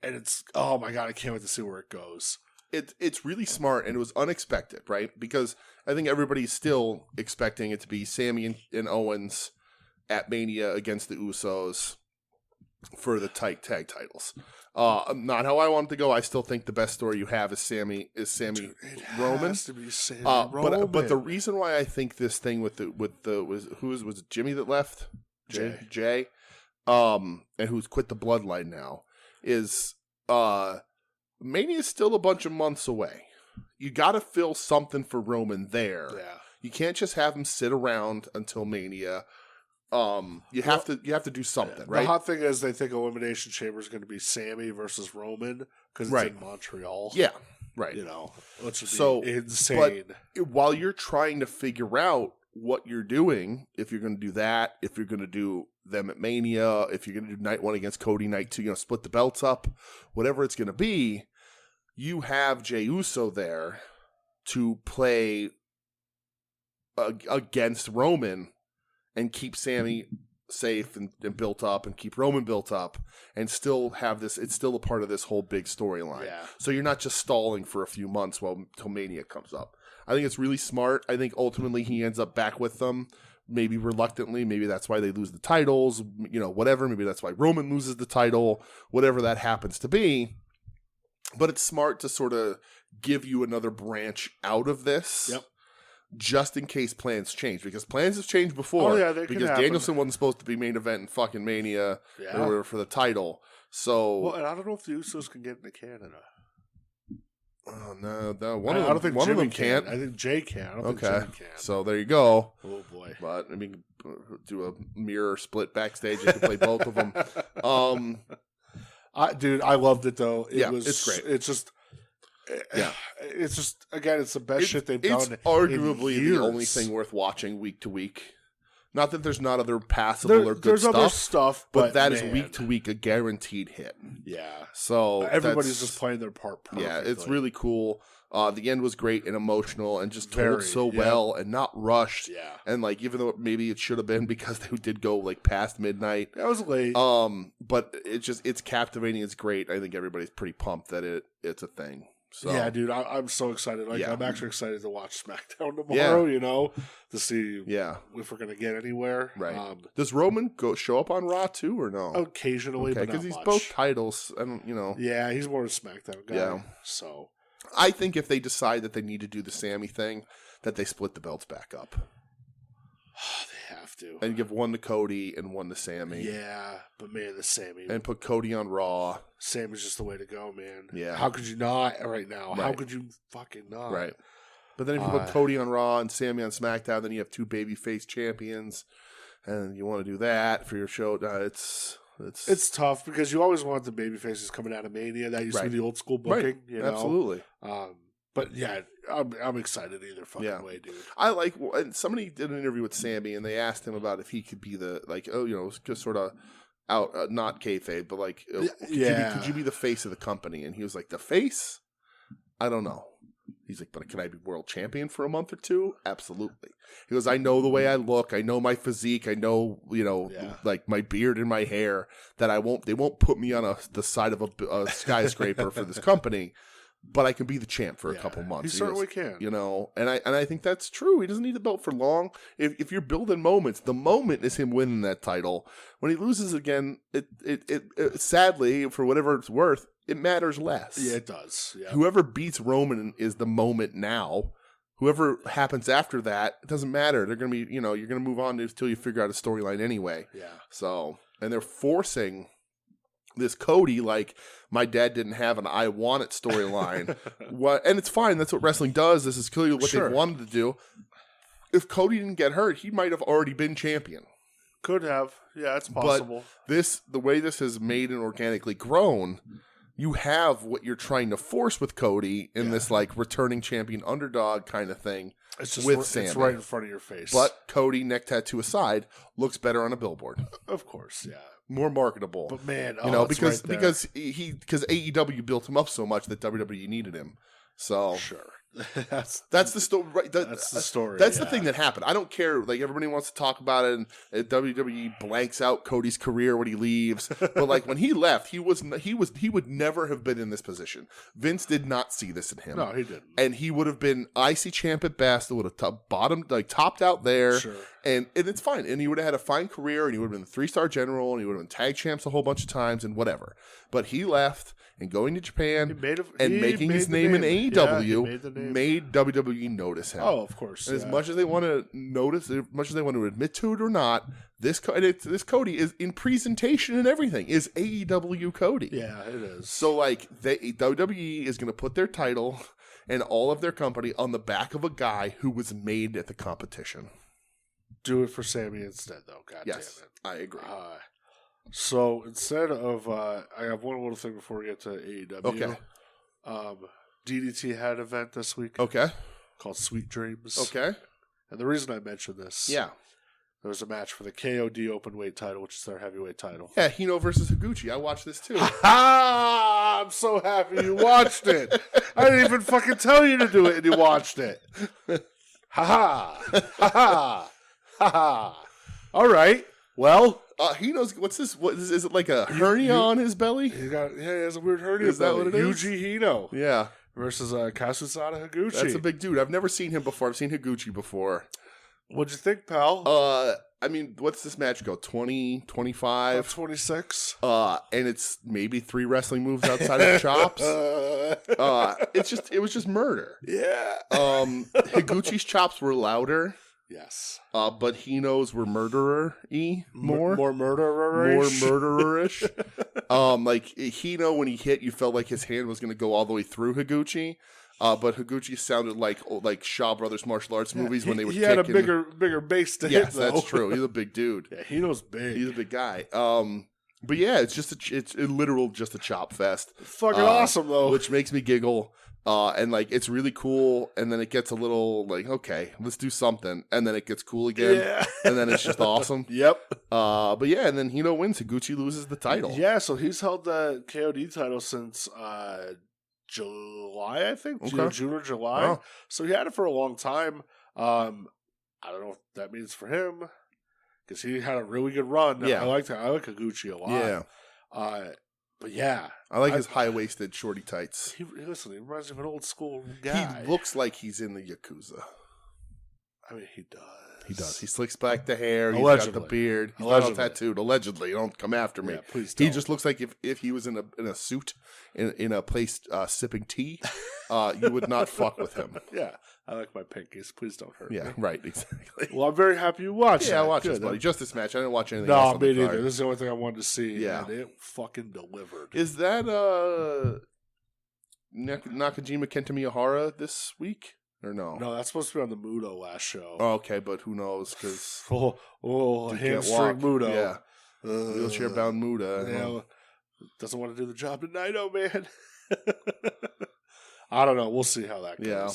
and it's, oh my God, I can't wait to see where it goes. It's really smart, and it was unexpected, right? Because I think everybody's still expecting it to be Sammy and Owens at Mania against the Usos for the tag titles. Not how I want it to go. I still think the best story you have is Sammy Dude, Roman. Has to be Sammy Roman. But the reason why I think this thing was it Jimmy that left? Jay. And who's quit the bloodline now is Mania is still a bunch of months away. You got to fill something for Roman there. Yeah. You can't just have him sit around until Mania. You have to do something, right? The hot thing is they think Elimination Chamber is going to be Sammy versus Roman because it's in Montreal. Yeah, right. Which would be insane. But while you're trying to figure out what you're doing, if you're going to do that, if you're going to do them at Mania, if you're going to do night 1 against Cody, night 2, split the belts up, whatever it's going to be, you have Jey Uso there to play against Roman and keep Sammy safe and built up and keep Roman built up and still have this. It's still a part of this whole big storyline. Yeah. So you're not just stalling for a few months till Mania comes up. I think it's really smart. I think ultimately he ends up back with them, maybe reluctantly. Maybe that's why they lose the titles, whatever. Maybe that's why Roman loses the title, whatever that happens to be. But it's smart to sort of give you another branch out of this. Yep. Just in case plans change, because plans have changed before. Oh, yeah, because Danielson wasn't supposed to be main event in fucking Mania or for the title. So, and I don't know if the Usos can get into Canada. Oh no, I don't think one Jimmy of them can't. I think Jay can. I don't think Okay, Jimmy can. so there you go. Oh boy! But I mean, do a mirror split backstage. You can play both of them. I loved it though. It's great. It's just. It's just, again, it's the best shit they've done. It's arguably in years. the only thing worth watching week to week. Not that there's not other passable or good there's stuff. Other stuff, but that is week to week a guaranteed hit. Yeah. So everybody's just playing their part perfectly. Yeah, it's really cool. The end was great and emotional and just told so well and not rushed. Yeah. And even though maybe it should have been because they did go past midnight. That was late. But it's captivating. It's great. I think everybody's pretty pumped that it's a thing. So, yeah, dude, I'm so excited. I'm actually excited to watch SmackDown tomorrow. To see if we're gonna get anywhere. Right? Does Roman show up on Raw too, or no? Occasionally, but because he's much. both titles. I don't, Yeah, he's more of a SmackDown guy. Yeah. So I think if they decide that they need to do the Sammy thing, that they split the belts back up. They have to. And give one to Cody and one to Sammy. Yeah, but man, the Sammy. And put Cody on Raw. Sammy's just the way to go, man. Yeah. How could you not right now? How could you fucking not? Right. But then if you put Cody on Raw and Sammy on SmackDown, then you have two babyface champions. And you want to do that for your show. It's tough because you always want the babyfaces coming out of Mania. That used to be the old school booking. Right. Absolutely. But yeah, I'm excited either fucking way, dude. And somebody did an interview with Sammy, and they asked him about if he could be the just sort of out, not kayfabe, but could you be the face of the company? And he was like, the face? I don't know. He's like, but can I be world champion for a month or two? Absolutely. He goes, I know the way I look. I know my physique. I know, my beard and my hair, that they won't put me on the side of a skyscraper for this company. but I can be the champ for a couple months. He certainly can. You know, and I think that's true. He doesn't need the belt for long. If you're building moments, the moment is him winning that title. When he loses again, it sadly, for whatever it's worth, it matters less. Yeah, it does. Yeah. Whoever beats Roman is the moment now. Whoever happens after that, it doesn't matter. They're going to be, you're going to move on until you figure out a storyline anyway. Yeah. So, and they're forcing this Cody, like, my dad didn't have an I want it storyline. And it's fine. That's what wrestling does. This is clearly what they wanted to do. If Cody didn't get hurt, he might have already been champion. Could have. Yeah, it's possible. But the way this has made and organically grown, you have what you're trying to force with Cody in this, like, returning champion underdog kind of thing. It's just with Sammy. It's right in front of your face. But Cody, neck tattoo aside, looks better on a billboard. Of course, yeah. More marketable. But man, because AEW built him up so much that WWE needed him. So sure. That's the story. Right? That's the story. That's the thing that happened. I don't care. Like, everybody wants to talk about it, and WWE blanks out Cody's career when he leaves. But like, when he left, he would never have been in this position. Vince did not see this in him. No, he didn't. And he would have been IC champ at best. It would have topped out there. Sure. And it's fine. And he would have had a fine career, and he would have been the 3-star general, and he would have been tag champs a whole bunch of times, and whatever. But he left. And going to Japan making his name in AEW made WWE notice him. Oh, of course. And as much as they want to notice, as much as they want to admit to it or not, this Cody is in presentation and everything is AEW Cody. Yeah, it is. So like, WWE is going to put their title and all of their company on the back of a guy who was made at the competition. Do it for Sammy instead, though. God damn it. I agree. So instead of, I have one little thing before we get to AEW. Okay. DDT had an event this week. Okay. Called Sweet Dreams. Okay. And the reason I mentioned this. Yeah. There was a match for the KOD Openweight title, which is their heavyweight title. Yeah, Hino versus Higuchi. I watched this too. I'm so happy you watched it. I didn't even fucking tell you to do it, and you watched it. Ha ha. All right. Well, he knows what's this. What is it, like a hernia on his belly? He has a weird hernia. Is that what it is? Yuji Hino. Yeah. Versus Kasusada Higuchi. That's a big dude. I've never seen him before. I've seen Higuchi before. What'd you think, pal? I mean, what's this match go? 20, 25? 26. And it's maybe 3 wrestling moves outside of chops. It was just murder. Yeah. Higuchi's chops were louder. Yes. But Hino's were murderer-y more. More murderer-ish. More murdererish. Like, Hino, when he hit, you felt like his hand was going to go all the way through Higuchi. But Higuchi sounded like Shaw Brothers martial arts movis when they would kick. He had a bigger base to hit, yes, though. that's true. He's a big dude. Yeah, Hino's big. He's a big guy. But yeah, it's literal just a chop fest. Fucking awesome, though. Which makes me giggle. And like, it's really cool. And then it gets a little like, okay, let's do something. And then it gets cool again. Yeah. And then it's just awesome. Yep. But yeah, and then Hino wins. Higuchi loses the title. Yeah, so he's held the KOD title since July, I think. Okay. June or July. Wow. So he had it for a long time. I don't know what that means for him, because he had a really good run. Yeah. I like Higuchi a lot. Yeah. But yeah. I like his high-waisted shorty tights. He reminds me of an old school guy. He looks like he's in the Yakuza. I mean, he does. He does. He slicks back the hair. He's Allegedly. got the beard. He's Allegedly. not all tattooed. Allegedly. Don't come after me. Yeah, please don't. He just looks like if he was in a suit in a place sipping tea, you would not fuck with him. Yeah. I like my pinkies. Please don't hurt me. Yeah, right. Exactly. Well, I'm very happy you watched it. Yeah, I watched this, buddy. Just this match. I didn't watch anything else on No, me the neither. card. This is the only thing I wanted to see. Yeah. And it fucking delivered. Is that Nakajima Kenta Miyahara this week? Or no? No, that's supposed to be on the Muto last show. Oh, okay, but who knows? Because hamstring Muto. Yeah. Wheelchair-bound Muda. Yeah, doesn't want to do the job tonight, oh man. I don't know. We'll see how that goes. Yeah.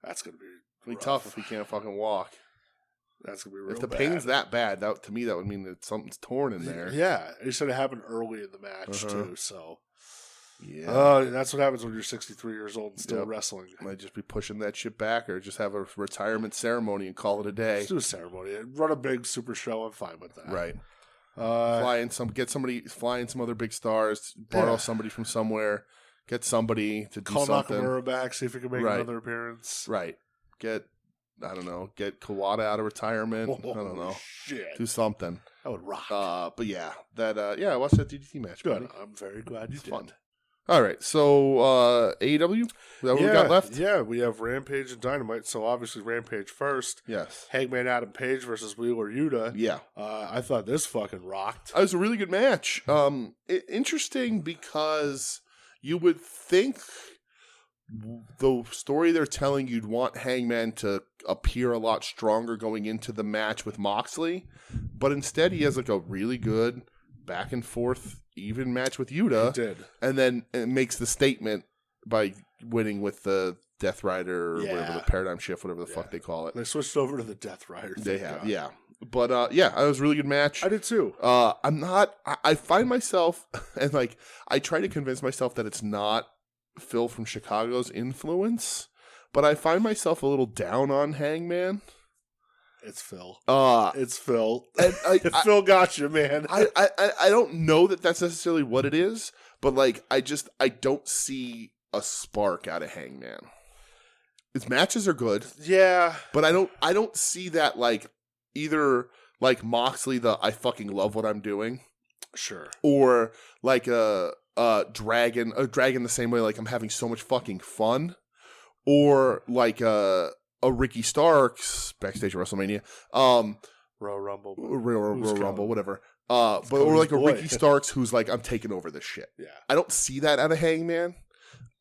That's going to be rough. Tough if he can't fucking walk. That's going to be real If the bad. pain's that bad, to me, that would mean that something's torn in there. Yeah. He said it happened early in the match, Uh-huh. too, so. Yeah. That's what happens when you're 63 years old and still Yep. wrestling. Might just be pushing that shit back or just have a retirement ceremony and call it a day. Let's do a ceremony. Run a big super show. I'm fine with that. Right. Fly in some other big stars, borrow somebody from somewhere, Get somebody to do Call something. Nakamura back, see if he can make Right. another appearance. Right. Get Kawada out of retirement. I don't know. Shit. Do something. That would rock. But yeah, I watched that DDT match. Good. Buddy. I'm very glad you It's did. fun. All right, so AEW, is that what we got left? Yeah, we have Rampage and Dynamite. So obviously Rampage first. Yes. Hangman Adam Page versus Wheeler Yuta. Yeah. I thought this fucking rocked. It was a really good match. Interesting because you would think the story they're telling, you'd want Hangman to appear a lot stronger going into the match with Moxley, but instead he has like a really good back and forth even match with Yuta. He did. And then it makes the statement by winning with the Death Rider or whatever, the Paradigm Shift, whatever the fuck they call it. They switched over to the Death Rider. They have, yeah. But it was a really good match. I did too. I find myself, and like, I try to convince myself that it's not Phil from Chicago's influence, but I find myself a little down on Hangman. It's Phil. It's Phil. Phil got you, man. I don't know that that's necessarily what it is, but like, I don't see a spark out of Hangman. His matches are good. Yeah. But I don't see that like either like Moxley, I fucking love what I'm doing. Sure. Or like a dragon the same way, like I'm having so much fucking fun. Or like a Ricky Starks backstage at WrestleMania. Royal Rumble. Royal Rumble, whatever. Or like a Ricky Starks who's like, I'm taking over this shit. Yeah. I don't see that out of Hangman.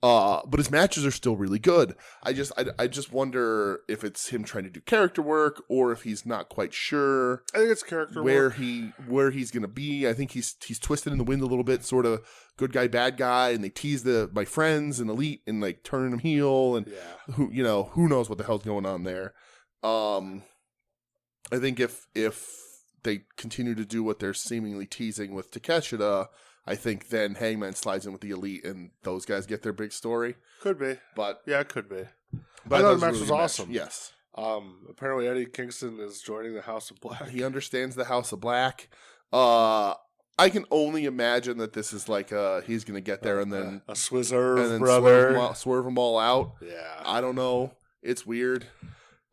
But his matches are still really good. I just wonder if it's him trying to do character work or if he's not quite sure. I think it's character work. work. Where he's gonna be. I think he's twisted in the wind a little bit, sort of good guy, bad guy, and they tease my friends and Elite and like turning him heel and who knows what the hell's going on there. I think if they continue to do what they're seemingly teasing with Takeshita, I think then Hangman slides in with the Elite and those guys get their big story. Could be. But yeah, it could be. But I thought the match really was good awesome. Yes. Apparently Eddie Kingston is joining the House of Black. He understands the House of Black. I can only imagine that this is like he's going to get there and then a Swizzerve and then brother. Swerve them all out. Yeah. I don't know. It's weird.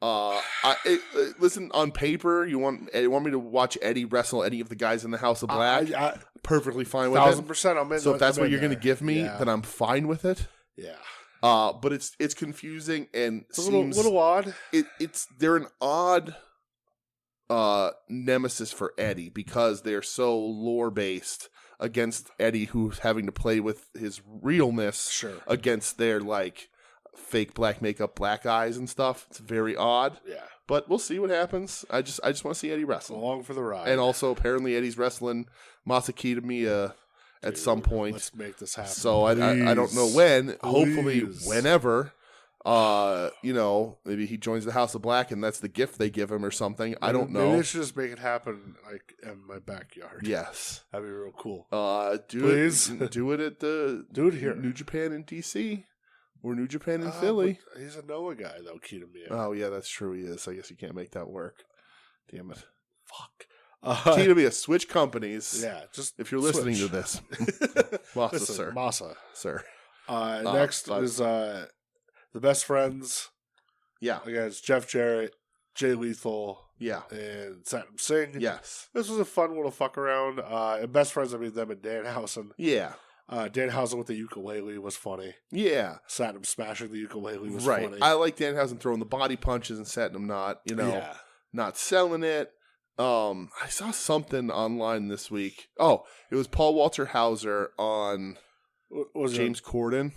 Listen, on paper, you want me to watch Eddie wrestle any of the guys in the House of Black? Perfectly fine with it. 1,000%. I'm in. So if that's what you're going to there. give me, then I'm fine with it. Yeah. But it's confusing and It's a seems little odd. They're an odd nemesis for Eddie because they're so lore based against Eddie, who's having to play with his realness against their like fake black makeup, black eyes and stuff. It's very odd. Yeah. But we'll see what happens. I just want to see Eddie wrestle. Along for the ride. And also apparently Eddie's wrestling Masaki Miya at some point. Let's make this happen. So I don't know when. Hopefully whenever. Maybe he joins the House of Black and that's the gift they give him or something. I don't know. Maybe they should just make it happen like in my backyard. Yes. That'd be real cool. Please do it at the here. New Japan in DC. Or New Japan in Philly. He's a Noah guy, though, Kitamiya. Oh, yeah, that's true. He is. I guess you can't make that work. Damn it. Fuck. Kitamiya, switch companies. Yeah, just if you're listening to this. Masa, listen, sir. Masa. Sir. Next is the Best Friends. Yeah. Against Jeff Jarrett, Jay Lethal. Yeah. And Satnam Singh. Yes. This was a fun little fuck around. And Best Friends, I mean, them and Danhausen. Yeah. Danhausen with the ukulele was funny. Yeah. Satnam smashing the ukulele was right. funny. I like Danhausen throwing the body punches and Satnam not selling it. I saw something online this week. Oh, it was Paul Walter Hauser on James Corden.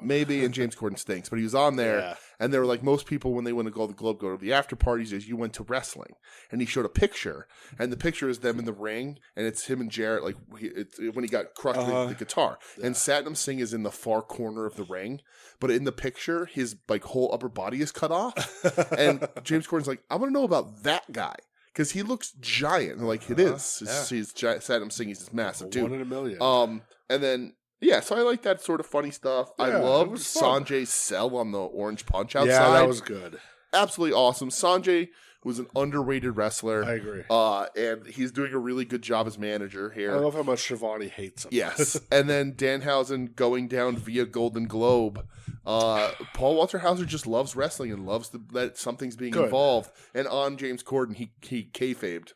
Maybe, and James Corden stinks, but he was on there, and they were like, most people, when they win a Golden Globe, go to the after parties, is you went to wrestling. And he showed a picture, and the picture is them in the ring, and it's him and Jarrett, like, when he got crushed with the guitar. Yeah. And Satnam Singh is in the far corner of the ring, but in the picture, his, like, whole upper body is cut off. And James Corden's like, I want to know about that guy. Because he looks giant. And like, it is. He's Satnam Singh, he's this massive dude. 1 in a million. And then... yeah, so I like that sort of funny stuff. I loved Sanjay's sell on the Orange Punch outside. Yeah, that was good. Absolutely awesome. Sanjay who's an underrated wrestler. I agree. And he's doing a really good job as manager here. I love how much Shivani hates him. Yes. And then Danhausen going down via Golden Globe. Paul Walter Hauser just loves wrestling and loves that something's being involved. And on James Corden, he kayfabed.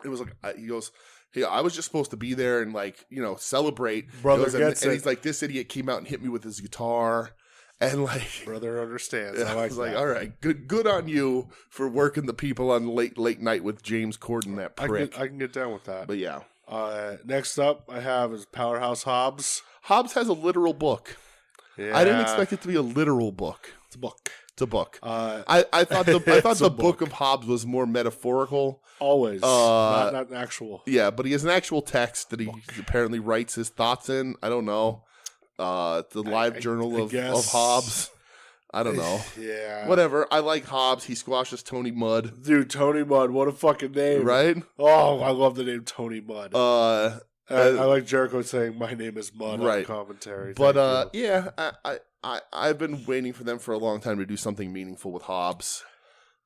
It was like, he goes, hey, I was just supposed to be there and celebrate. Brother gets it. And he's like, this idiot came out and hit me with his guitar. And brother understands. I was like, all right, good on you for working the people on late night with James Corden, that prick. I can get down with that. But yeah. Next up I have is Powerhouse Hobbs. Hobbs has a literal book. Yeah. I didn't expect it to be a literal book. It's a book. It's a book. I thought the book of Hobbs was more metaphorical. Always. Not an actual. Yeah, but he has an actual text that he apparently writes his thoughts in. I don't know. The live journal of Hobbs. I don't know. Yeah. Whatever. I like Hobbs. He squashes Tony Mudd. Dude, Tony Mudd. What a fucking name. Right? Oh, I love the name Tony Mudd. I like Jericho saying, my name is Mudd on commentary. But, yeah, I've been waiting for them for a long time to do something meaningful with Hobbs.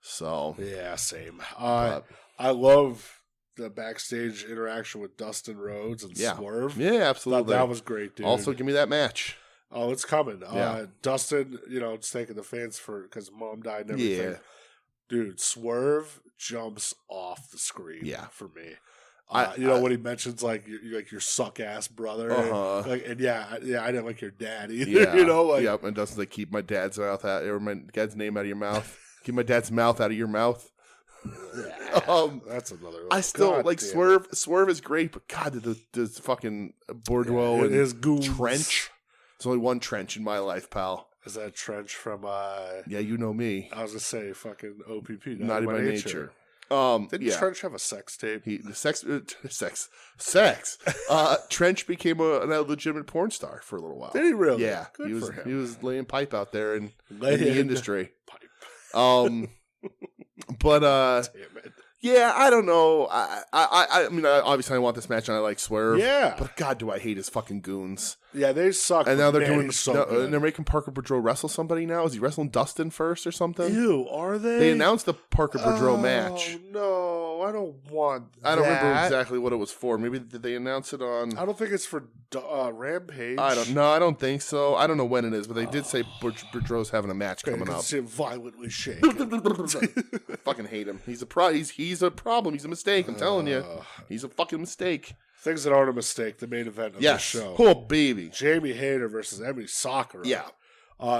So. Yeah, same. I love the backstage interaction with Dustin Rhodes and Swerve. Yeah, absolutely. That was great, dude. Also, give me that match. Oh, it's coming. Yeah. Dustin, it's thanking the fans because mom died and everything. Yeah. Dude, Swerve jumps off the screen for me. When he mentions like your suck ass brother, and I didn't like your dad either. Yeah, and Dustin's like, keep my dad's mouth out, or my dad's name out of your mouth. Keep my dad's mouth out of your mouth. That's another one. I still like Swerve. Swerve is great, but God, the fucking Bordeaux and his goons. Trench. There's only one Trench in my life, pal. Is that Trench from? Yeah, you know me. I was gonna say fucking OPP. Naughty by nature. Didn't Trench have a sex tape? Sex. Trench became a legitimate porn star for a little while. Did he really? Yeah, Good for him. He was laying pipe out there in the industry. Pipe. But damn it. Yeah, I don't know. I mean, obviously I want this match and I like Swerve. Yeah. But God, do I hate his fucking goons. Yeah, they suck. And now they're and they're making Parker Boudreaux wrestle somebody now. Is he wrestling Dustin first or something? Ew, are they? They announced the Parker Boudreaux match. No, I don't want that. I don't remember exactly what it was for. Maybe did they announce it on? I don't think it's for Rampage. I don't think so. I don't know when it is, but they did say Boudreaux's having a match coming up. See him violently shake. I fucking hate him. He's a problem. He's a mistake. I'm telling you, he's a fucking mistake. Things that aren't a mistake. The main event of the show. Oh baby, Jamie Hayter versus Emi Sakura. Yeah.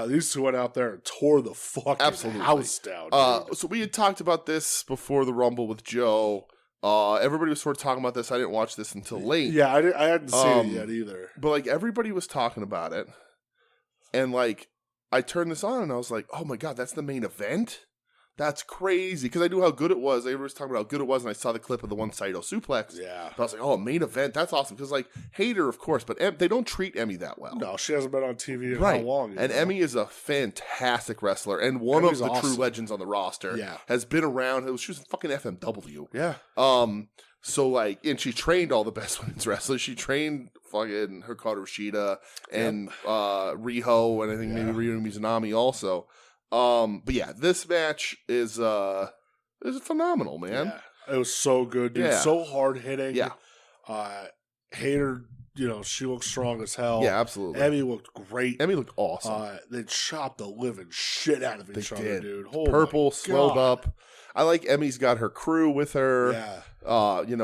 These two went out there and tore the fucking house down. So we had talked about this before the Rumble with Joe. Everybody was sort of talking about this. I didn't watch this until late. Yeah, I hadn't seen it yet either. But like everybody was talking about it, and like I turned this on and I was like, "Oh my god, that's the main event! That's crazy!" Because I knew how good it was. Everybody was talking about how good it was, and I saw the clip of the one Saito suplex. Yeah, but I was like, "Oh, main event! That's awesome!" Because like Hayter, of course, but they don't treat Emi that well. No, she hasn't been on TV in how long? And Emi is a fantastic wrestler and one of the true legends on the roster. Yeah, has been around. She was fucking FMW. Yeah. So like, and she trained all the best women's wrestlers. She trained fucking Hikaru Shida and Riho, and I think maybe Ryo Mizunami also. But yeah, this match is phenomenal, man. Yeah. It was so good, dude. Yeah. So hard hitting. Yeah. Hayter, she looked strong as hell. Yeah, absolutely. Emi looked great. Emi looked awesome. They chopped the living shit out of each other, dude. Purple swelled up. I like Emi's got her crew with her. Yeah.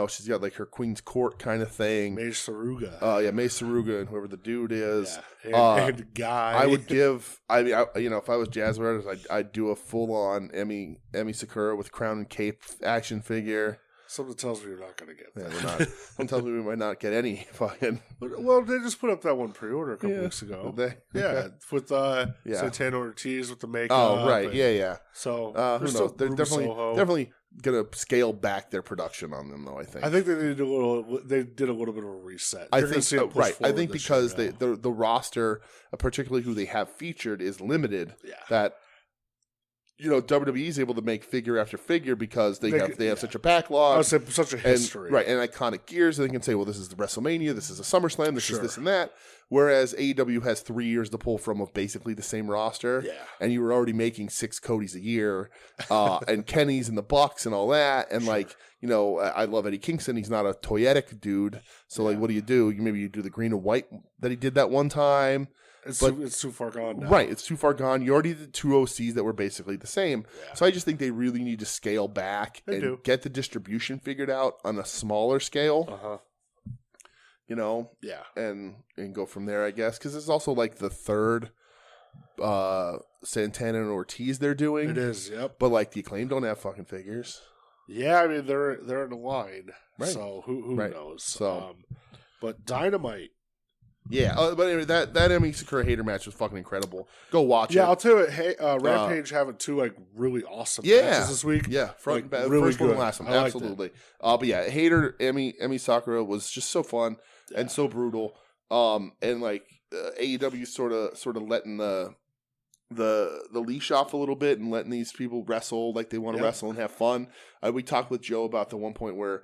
She's got like her Queen's Court kind of thing. May Saruga. May Saruga and whoever the dude is. Yeah. And Guy. I would give. If I was Jazz Brothers, I'd do a full on Emi Sakura with crown and cape action figure. Something tells me you're not going to get that. Yeah, we're not. Something tells me we might not get any fucking. Well, they just put up that one pre-order a couple weeks ago. Yeah, with Santana Ortiz with the makeup. Oh, right. Yeah. So who knows? They're definitely gonna scale back their production on them, though. I think they did a little. They did a little bit of a reset. I think right. I think because the roster, particularly who they have featured, is limited. Yeah. That WWE is able to make figure after figure because they have such a backlog. I would say such a history. And iconic gears. And they can say, well, this is the WrestleMania, this is a SummerSlam, this is this and that. Whereas AEW has 3 years to pull from of basically the same roster. Yeah. And you were already making 6 Codys a year, and Kenny's and the Bucks and all that. And I love Eddie Kingston. He's not a toyetic dude. So what do? Maybe you do the green and white that he did that one time. It's too far gone now. Right, it's too far gone. You already did 2 OCs that were basically the same. Yeah. So I just think they really need to scale back and get the distribution figured out on a smaller scale. Uh-huh. Yeah. And go from there, I guess. Because it's also like the third Santana and Ortiz they're doing. It is, yep. But the Acclaim don't have fucking figures. Yeah, I mean, they're in the line. Right. So who knows? So, but Dynamite. Yeah, but anyway, that Emi Sakura Hater match was fucking incredible. Go watch it. Yeah, I'll tell you, Rampage having 2 really awesome matches this week. Yeah, front and back, really first one and last one, absolutely. But yeah, Hater Emi Sakura was just so fun and so brutal. And AEW sort of letting the leash off a little bit and letting these people wrestle like they want to wrestle and have fun. We talked with Joe about the one point where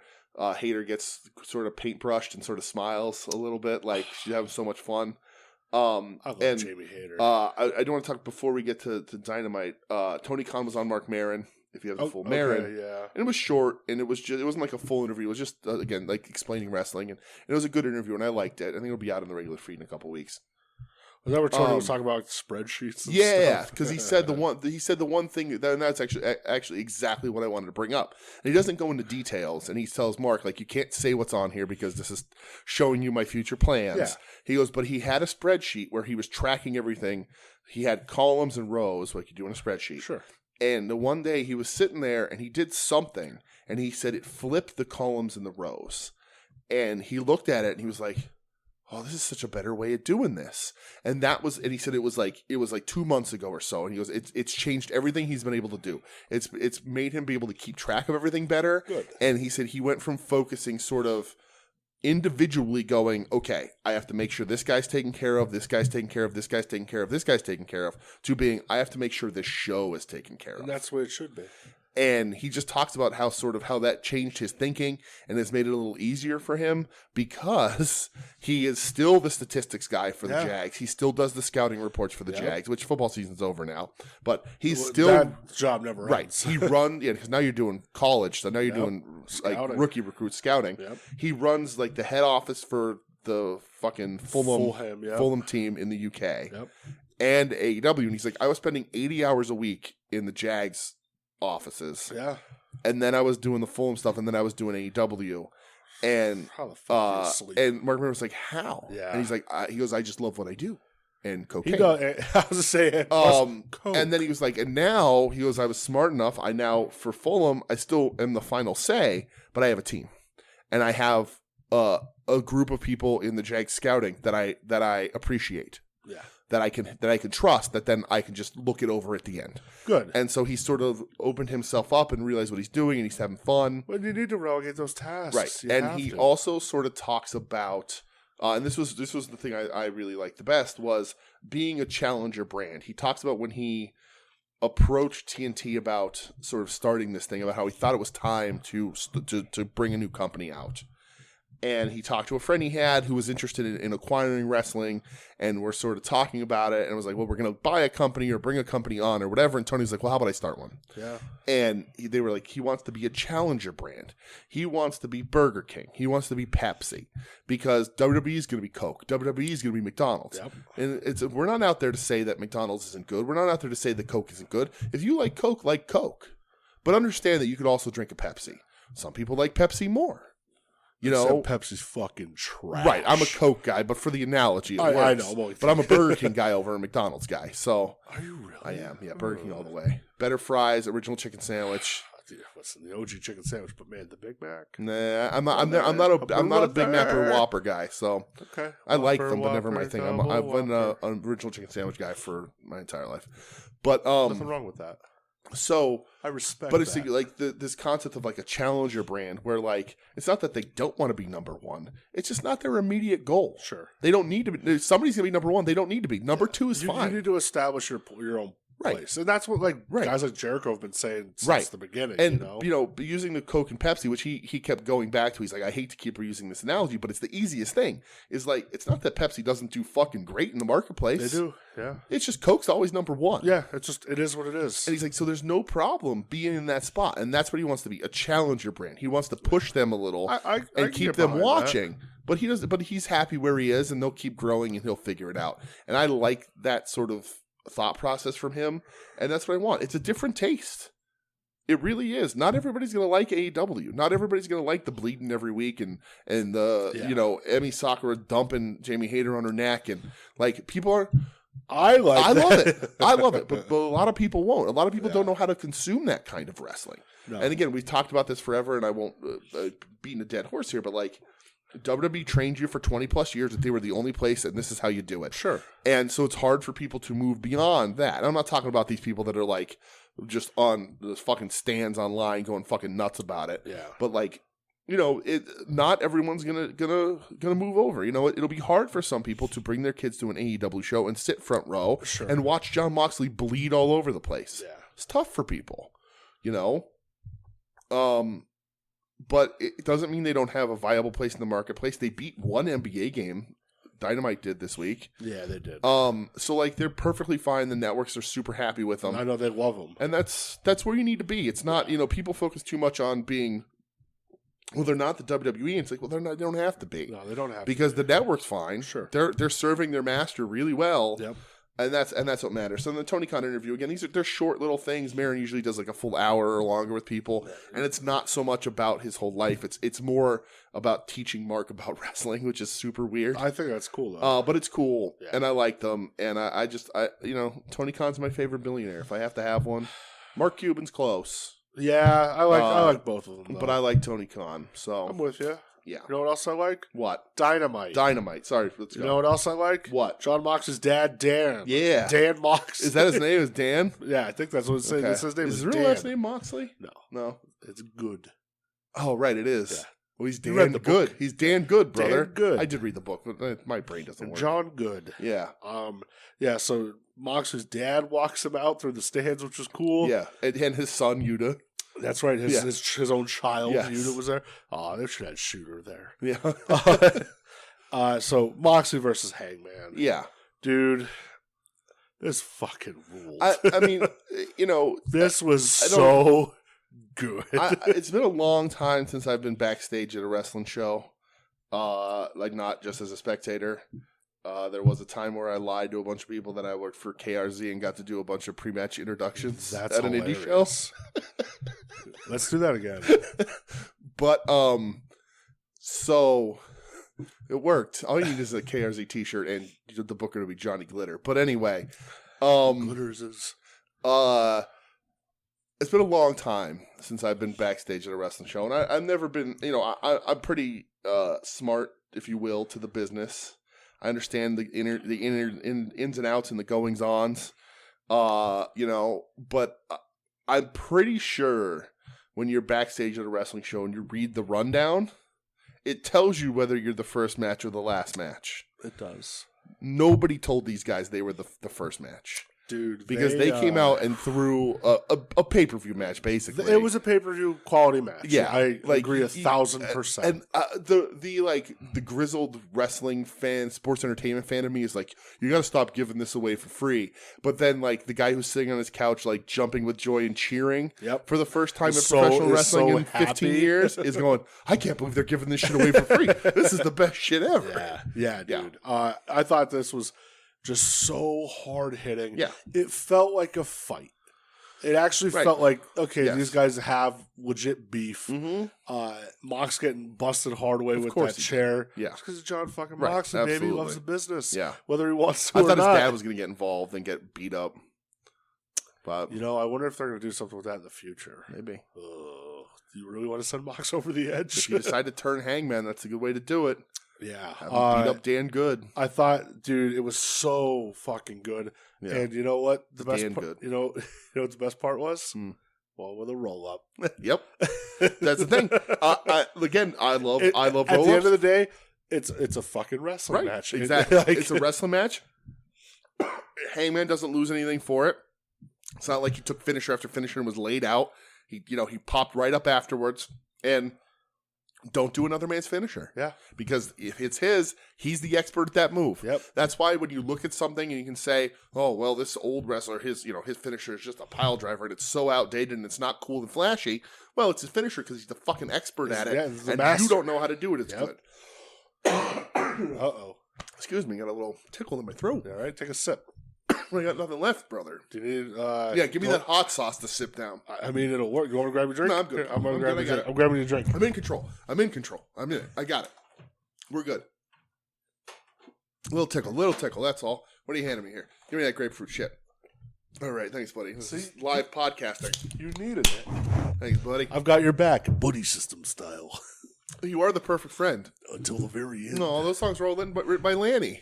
Hater gets sort of paintbrushed and sort of smiles a little bit, like she's having so much fun. I love Jamie Hater. I don't want to talk before we get to Dynamite. Tony Khan was on Mark Maron. If you have the full Maron, and it was short, and it wasn't like a full interview. It was just again like explaining wrestling, and it was a good interview, and I liked it. I think it'll be out on the regular feed in a couple weeks. Was that where Tony was talking about spreadsheets? And stuff? Because he said the one thing, and that's actually exactly what I wanted to bring up. And he doesn't go into details, and he tells Mark you can't say what's on here because this is showing you my future plans. Yeah. He goes, but he had a spreadsheet where he was tracking everything. He had columns and rows like you do in a spreadsheet. Sure. And the one day he was sitting there and he did something, and he said it flipped the columns and the rows, and he looked at it and he was like, oh, this is such a better way of doing this. And he said it was like 2 months ago or so. And he goes, it's changed everything he's been able to do. It's made him be able to keep track of everything better. Good. And he said he went from focusing sort of individually going, okay, I have to make sure this guy's taken care of, this guy's taken care of, this guy's taken care of, this guy's taken care of, to being, I have to make sure this show is taken care of. And that's the way it should be. And he just talks about how that changed his thinking and has made it a little easier for him because he is still the statistics guy for the Jags. He still does the scouting reports for the Jags, which football season's over now. But he's still that job never ends. Right. He because now you're doing college, so now you're doing rookie recruit scouting. Yep. He runs the head office for the fucking Fulham team in the UK and AEW. And he's like, I was spending 80 hours a week in the Jags offices. Yeah. And then I was doing the Fulham stuff, and then I was doing AEW. And how the fuck you sleep? And Mark Miller was like, how? Yeah. And he's like, he goes, I just love what I do. And cocaine. I was saying, and then he was like, and now he goes, I was smart enough. I now for Fulham, I still am the final say, but I have a team, and I have a group of people in the Jag scouting that I appreciate. Yeah. That I can trust, that then I can just look it over at the end. Good. And so he sort of opened himself up and realized what he's doing, and he's having fun. But you need to relegate those tasks. Right. And he also sort of talks about, and this was the thing I really liked the best, was being a challenger brand. He talks about when he approached TNT about sort of starting this thing, about how he thought it was time to bring a new company out. And he talked to a friend he had who was interested in acquiring wrestling, and we're sort of talking about it, and was like, well, we're going to buy a company or bring a company on or whatever. And Tony's like, well, how about I start one? Yeah. And they were like, he wants to be a challenger brand. He wants to be Burger King. He wants to be Pepsi, because WWE is going to be Coke. WWE is going to be McDonald's. Yep. And we're not out there to say that McDonald's isn't good. We're not out there to say that Coke isn't good. If you like Coke. But understand that you could also drink a Pepsi. Some people like Pepsi more. Except Pepsi's fucking trash. Right, I'm a Coke guy, but for the analogy, I know. But I'm a Burger King guy over a McDonald's guy. So are you really? I am. Yeah, Burger King all the way. Better fries, original chicken sandwich. Listen, the OG chicken sandwich, but man, the Big Mac. Nah, I'm not a Big Mac or Whopper guy. So okay, I like them, but never my thing. I've been an original chicken sandwich guy for my entire life. But nothing wrong with that. So I respect, but it's like this concept of like a challenger brand, where like it's not that they don't want to be number one; it's just not their immediate goal. Sure, they don't need to be. Somebody's gonna be number one. They don't need to be number two. Is fine. You need to establish your own place. And that's what guys like Jericho have been saying since the beginning. And, using the Coke and Pepsi, which he kept going back to, he's like, I hate to keep reusing this analogy, but it's the easiest thing. Is like, it's not that Pepsi doesn't do fucking great in the marketplace. They do, yeah. It's just Coke's always number one. Yeah, it is what it is. And he's like, so there's no problem being in that spot. And that's what he wants to be, a challenger brand. He wants to push them a little and keep them watching. That. But he doesn't. But he's happy where he is, and they'll keep growing, and he'll figure it out. And I like that sort of thought process from him, and that's what I want. It's a different taste. It really is. Not everybody's going to like AEW. Not everybody's going to like the bleeding every week and the Emi Sakura dumping Jamie Hayter on her neck, and like people are. I love it. I love it. But a lot of people won't. A lot of people don't know how to consume that kind of wrestling. No. And again, we've talked about this forever, and I won't beating a dead horse here, but like. WWE trained you for 20 plus years that they were the only place, and this is how you do it. Sure. And so it's hard for people to move beyond that. And I'm not talking about these people that are like just on the fucking stands online going fucking nuts about it. Yeah. But like, not everyone's gonna move over. It'll be hard for some people to bring their kids to an AEW show and sit front row and watch Jon Moxley bleed all over the place. Yeah. It's tough for people, But it doesn't mean they don't have a viable place in the marketplace. They beat one NBA game. Dynamite did this week. Yeah, they did. So like they're perfectly fine. The networks are super happy with them. I know they love them, and that's where you need to be. It's not people focus too much on being. Well, they're not the WWE. It's like, well, they're not. They don't have to be. No, they don't have because to the network's fine. Sure, they're serving their master really well. Yep. And that's what matters. So in the Tony Khan interview, again, they're short little things. Maron usually does like a full hour or longer with people, and it's not so much about his whole life. It's more about teaching Mark about wrestling, which is super weird. I think that's cool though. But it's cool, and I like them. And I Tony Khan's my favorite billionaire. If I have to have one, Mark Cuban's close. Yeah, I like both of them, though. But I like Tony Khan. So I'm with you. Yeah. You know what else I like? What? Dynamite. Sorry, let's go. You know what else I like? What? John Mox's dad, Dan. Yeah. Dan Mox. Is that his name? Is Dan? Yeah, I think that's what it says. Okay. His name is is his real last name Moxley? No. It's Good. Oh, right, it is. Yeah. Well, he's Dan Good. Book. He's Dan Good, brother. Dan Good. I did read the book, but my brain doesn't work. John Good. Yeah. So Mox's dad walks him out through the stands, which was cool. Yeah. And his son, Yuta. That's right. His own child, yes. Yuta, was there. Oh, they should have Shooter there. Yeah. So Moxley versus Hangman. Yeah. Dude, this fucking ruled. I mean, this was so good. It's been a long time since I've been backstage at a wrestling show. Not just as a spectator. There was a time where I lied to a bunch of people that I worked for KRZ and got to do a bunch of pre-match introductions at an indie show. Let's do that again. But so it worked. All you need is a KRZ t-shirt and the booker to be Johnny Glitter. But anyway, Glitters is it's been a long time since I've been backstage at a wrestling show, and I've never been. I'm pretty smart, if you will, to the business. I understand the ins and outs and the goings ons, but I'm pretty sure when you're backstage at a wrestling show and you read the rundown, it tells you whether you're the first match or the last match. It does. Nobody told these guys they were the first match. Dude, because they came out and threw a pay-per-view match, basically. It was a pay-per-view quality match. Yeah, I agree 1,000%. And the grizzled wrestling fan, sports entertainment fan of me is like, you got to stop giving this away for free. But then, the guy who's sitting on his couch, jumping with joy and cheering for the first time in professional wrestling in 15 years is going, I can't believe they're giving this shit away for free. This is the best shit ever. Yeah, dude. I thought this was just so hard hitting. Yeah. It felt like a fight. It actually felt like, these guys have legit beef. Mm-hmm. Mox getting busted hard way with that chair. Yeah. It's because of John fucking Moxley, baby. He loves the business. Yeah. Whether he wants to or not. I thought his dad was going to get involved and get beat up. But I wonder if they're going to do something with that in the future. Maybe. Do you really want to send Mox over the edge? If you decide to turn Hangman, that's a good way to do it. Yeah. Have him beat up Dan Good. I thought, dude, it was so fucking good. Yeah. And you know what? The best part, you know what the best part was? Well, with a roll up. Yep. That's the thing. Again, I love roll ups. At the end of the day, it's a fucking wrestling match. Exactly. It's a wrestling match. Hangman doesn't lose anything for it. It's not like he took finisher after finisher and was laid out. He popped right up afterwards. And don't do another man's finisher. Yeah. Because if it's his, he's the expert at that move. Yep. That's why when you look at something and you can say, oh, well, this old wrestler, his finisher is just a pile driver and it's so outdated and it's not cool and flashy. Well, it's his finisher because he's the fucking expert at it. He's the and master. you don't know how to do it. It's good. Uh-oh. Excuse me, got a little tickle in my throat. All right, take a sip. I got nothing left, brother. Do you need... yeah, give me that hot sauce to sip down. I mean, it'll work. You want to grab your drink? No, I'm good. Here, I'm grabbing your drink. I'm in control. I'm in it. I got it. We're good. Little tickle. That's all. What are you handing me here? Give me that grapefruit shit. All right, thanks, buddy. This is live podcasting. You needed it. Thanks, buddy. I've got your back, buddy system style. You are the perfect friend. Until the very end. No, those songs were all written by Lanny.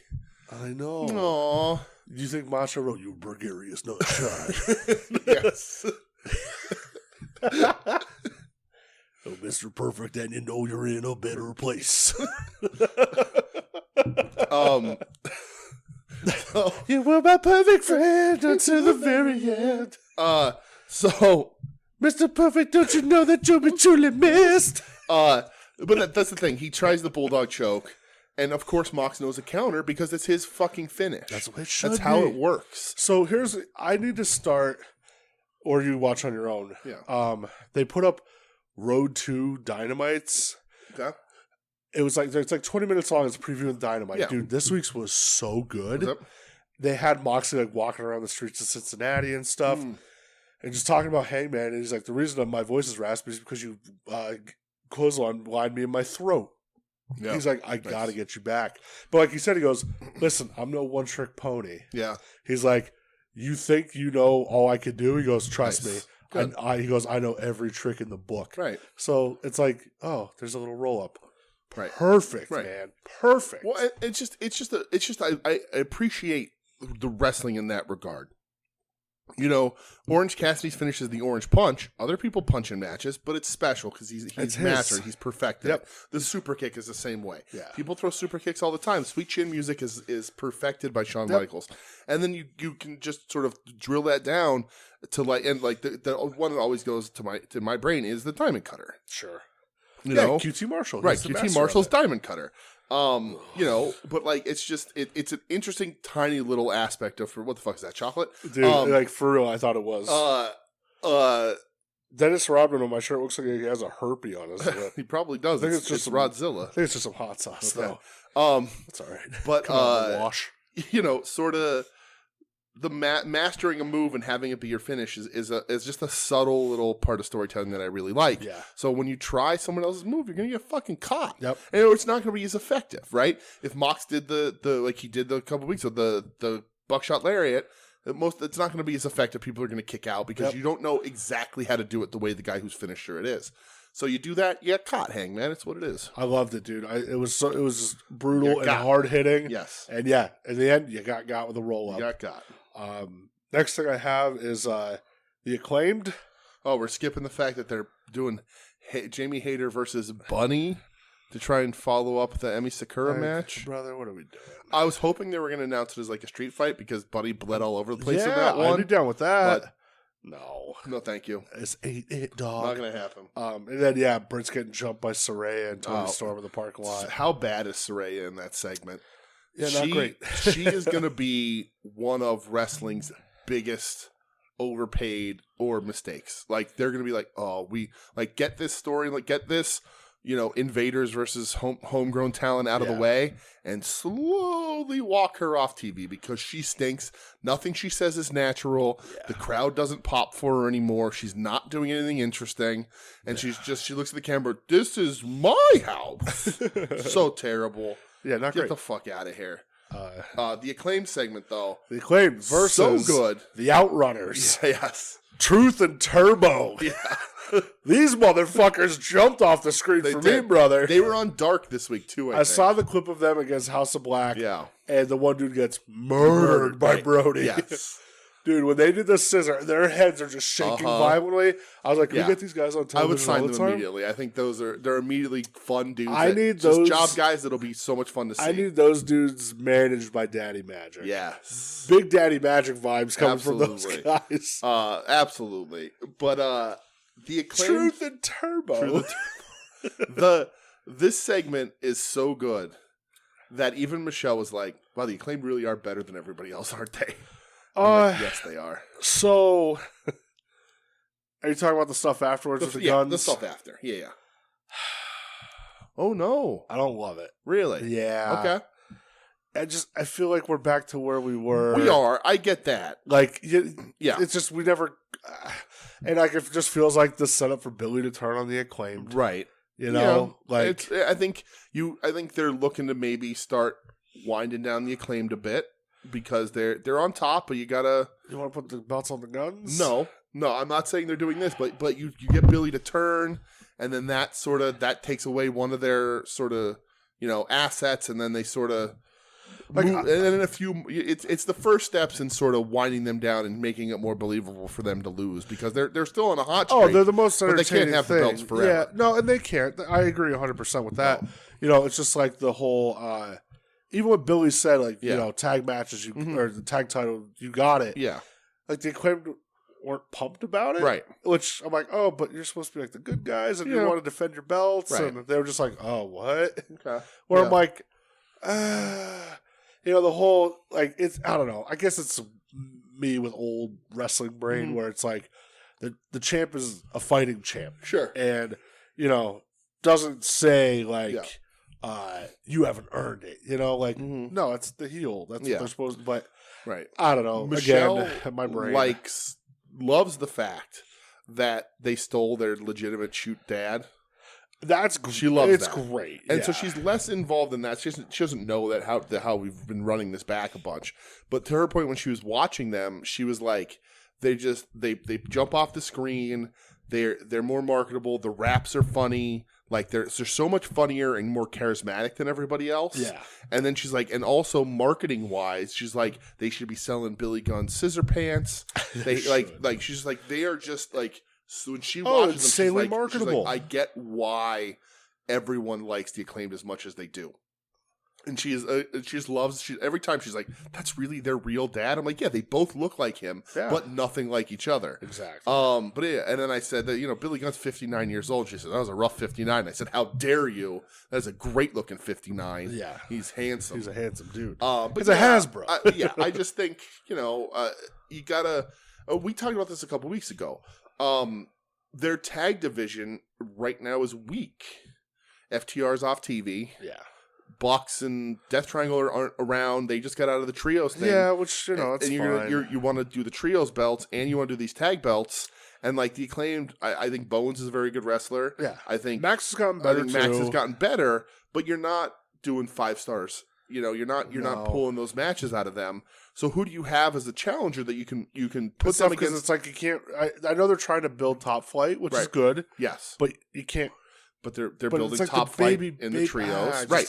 I know. Aww. Do you think Masha wrote you gregarious, not shy? Yes. Oh, Mr. Perfect, and you know you're in a better place. You were my perfect friend until the very end. So, Mr. Perfect, don't you know that you'll be truly missed? but that's the thing. He tries the bulldog choke, and of course Mox knows a counter because it's his fucking finish. That's what it should That's how be. it works. So I need to start, or you watch on your own. Yeah. They put up Road to Dynamites. Okay. It's like 20 minutes long. It's a preview of Dynamite. Yeah. Dude, this week's was so good. What's up? They had Moxley like walking around the streets of Cincinnati and stuff, and just talking about Hangman. And he's like, the reason that my voice is raspy is because you clotheslined me in my throat. Yeah. He's like, I gotta get you back. But like he said, he goes, listen, I'm no one trick pony. Yeah. He's like, you think you know all I could do? He goes, trust me. Good. He goes, I know every trick in the book. Right. So it's like, oh, there's a little roll up. Right. Perfect, Right. man. Perfect. Well, I appreciate the wrestling in that regard. You know, Orange Cassidy's finish is the Orange Punch. Other people punch in matches, but it's special because he's mastered. He's perfected. Yep. The super kick is the same way. Yeah. People throw super kicks all the time. Sweet Chin Music is perfected by Shawn Michaels. And then you can just sort of drill that down to the one that always goes to my brain is the Diamond Cutter. Sure. You know? QT Marshall. Right, He's the QT master Marshall's of it. Diamond Cutter. You know, but like it's just it's an interesting tiny little aspect of what the fuck is that, chocolate? Dude, like for real, I thought it was. Dennis Rodman on my shirt looks like he has a herpy on his lip. He probably does. I think It's just Rodzilla. I think it's just some hot sauce, though. It's all right. But Come on, wash. you know, sort of the mastering a move and having it be your finish is just a subtle little part of storytelling that I really like. Yeah. So when you try someone else's move, you're gonna get fucking caught. Yep. And it's not gonna be as effective, right? If Mox did the like he did the couple weeks of the buckshot lariat, it's not gonna be as effective. People are gonna kick out because you don't know exactly how to do it the way the guy who's finisher it is. So you do that, you get caught, Hangman. It's what it is. I loved it, dude. It was just brutal and hard hitting. Yes. And yeah, in the end, you got with a roll up. You got. Next thing I have is the Acclaimed. Oh, we're skipping the fact that they're doing Jamie Hayter versus Bunny to try and follow up the Emi Sakura match. Brother, what are we doing? I was hoping they were going to announce it as like a street fight because Bunny bled all over the place in Yeah, that one. I'd be down with that. But no, thank you. It's ain't dog. Not going to happen. And then Britt's getting jumped by Saraya and Tony Storm in the parking lot. How bad is Saraya in that segment? Yeah, not great. She is going to be one of wrestling's biggest overpaid or mistakes. Like they're going to be like, oh, we like get this story, like get this, you know, invaders versus homegrown talent out of the way and slowly walk her off TV because she stinks. Nothing she says is natural. Yeah. The crowd doesn't pop for her anymore. She's not doing anything interesting. And she looks at the camera, this is my house. So terrible. Yeah, not great. Get the fuck out of here. The Acclaimed segment, though. The Acclaimed versus so good. The Outrunners. Yes. Truth and Turbo. Yeah. These motherfuckers jumped off the screen for me, brother. They were on Dark this week, too, I think. saw the clip of them against House of Black. Yeah. And the one dude gets murdered by Brody. Yes. Dude, when they did the scissor, their heads are just shaking violently. I was like, can we get these guys on television? I would sign them time? immediately. I think they're immediately fun dudes. I need those job guys that'll be so much fun to see. I need those dudes managed by Daddy Magic. Yes. Big Daddy Magic vibes coming from those guys. Absolutely. But the Acclaimed... Truth and Turbo. This segment is so good that even Michelle was like, wow, the Acclaimed really are better than everybody else, aren't they? Like, yes, they are. So, are you talking about the stuff afterwards with the guns? The stuff after. Yeah. Oh, no. I don't love it. Really? Yeah. Okay. I feel like we're back to where we were. We are. I get that. Like, yeah. It's just, we never, and like, it just feels like the setup for Billy to turn on the Acclaimed. Right. You know, like, I think they're looking to maybe start winding down the Acclaimed a bit. Because they're on top, but you gotta... You want to put the belts on the guns? No, I'm not saying they're doing this, but you get Billy to turn, and then that takes away one of their sort of, assets, and then they sort of... Like, and then it's the first steps in sort of winding them down and making it more believable for them to lose, because they're still on a hot streak. Oh, they're the most entertaining but they can't have thing. the belts forever. Yeah, no, and they can't. I agree 100% with that. No. It's just like the whole... even what Billy said, like, tag matches, or the tag title, you got it. Yeah. Like, the Acclaimed weren't pumped about it. Right. Which, I'm like, oh, but you're supposed to be like the good guys, and you want to defend your belts. Right. And they were just like, oh, what? Okay. Where I'm like, the whole, like, it's, I don't know. I guess it's me with old wrestling brain where it's like, the champ is a fighting champ. Sure. And, doesn't say, like... you haven't earned it, no, it's the heel. That's what they're supposed to, but right. I don't know. Michelle Again, my brain loves the fact that they stole their legitimate shoot dad. She loves it's that. Great. And so she's less involved in that. She doesn't know that how we've been running this back a bunch. But to her point, when she was watching them, she was like, they jump off the screen. They're more marketable. The raps are funny. Like, they're so much funnier and more charismatic than everybody else. Yeah. And then she's like, and also marketing-wise, she's like, they should be selling Billy Gunn scissor pants. They she's like, they are just like, so when she watches them, she's like, marketable. I get why everyone likes the Acclaimed as much as they do. And she just loves. Every time she's like, "That's really their real dad." I'm like, "Yeah, they both look like him, but nothing like each other." Exactly. But yeah, and then I said that Billy Gunn's 59 years old. She said that was a rough 59. I said, "How dare you? That's a great looking 59. Yeah, he's handsome. He's a handsome dude. But it's a Hasbro. I just think you gotta. We talked about this a couple weeks ago. Their tag division right now is weak. FTR's off TV. Yeah. Bucks and Death Triangle aren't around. They just got out of the trios thing. Yeah, which it's and fine. You want to do the trios belts and you want to do these tag belts. And like the Acclaimed, I think Bones is a very good wrestler. Yeah, I think Max has gotten better. Max has gotten better, but you're not doing 5 stars. You're not pulling those matches out of them. So who do you have as a challenger that you can put them against? It's like you can't. I know they're trying to build Top Flight, which is good. Yes, but you can't. But they're building like Top Flight in the trios, right?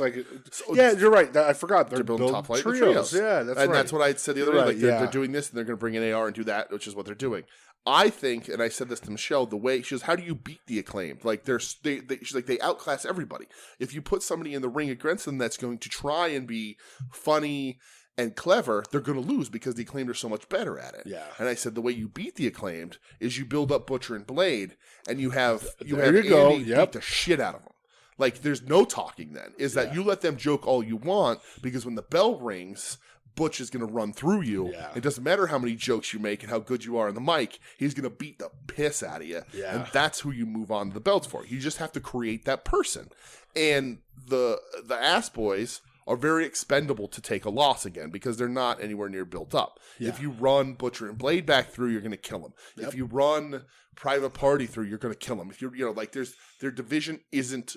You're right. I forgot they're building Top Flight in the trios. Yeah, that's right. And that's what I said the other day. Like they're doing this, and they're going to bring in AR and do that, which is what they're doing. I think, and I said this to Michelle, the way she goes, "How do you beat the Acclaimed? Like she's like they outclass everybody. If you put somebody in the ring against them that's going to try and be funny and clever, they're going to lose because the Acclaimed are so much better at it." Yeah. And I said the way you beat the Acclaimed is you build up Butcher and Blade, and you have Andy beat the shit out of them. Like, there's no talking then. Is that you let them joke all you want, because when the bell rings, Butch is going to run through you. Yeah. It doesn't matter how many jokes you make and how good you are on the mic. He's going to beat the piss out of you. Yeah. And that's who you move on to the belts for. You just have to create that person. And the Ass Boys are very expendable to take a loss again because they're not anywhere near built up. Yeah. If you run Butcher and Blade back through, you're going to kill them. Yep. If you run Private Party through, you're going to kill them. If you're like their division isn't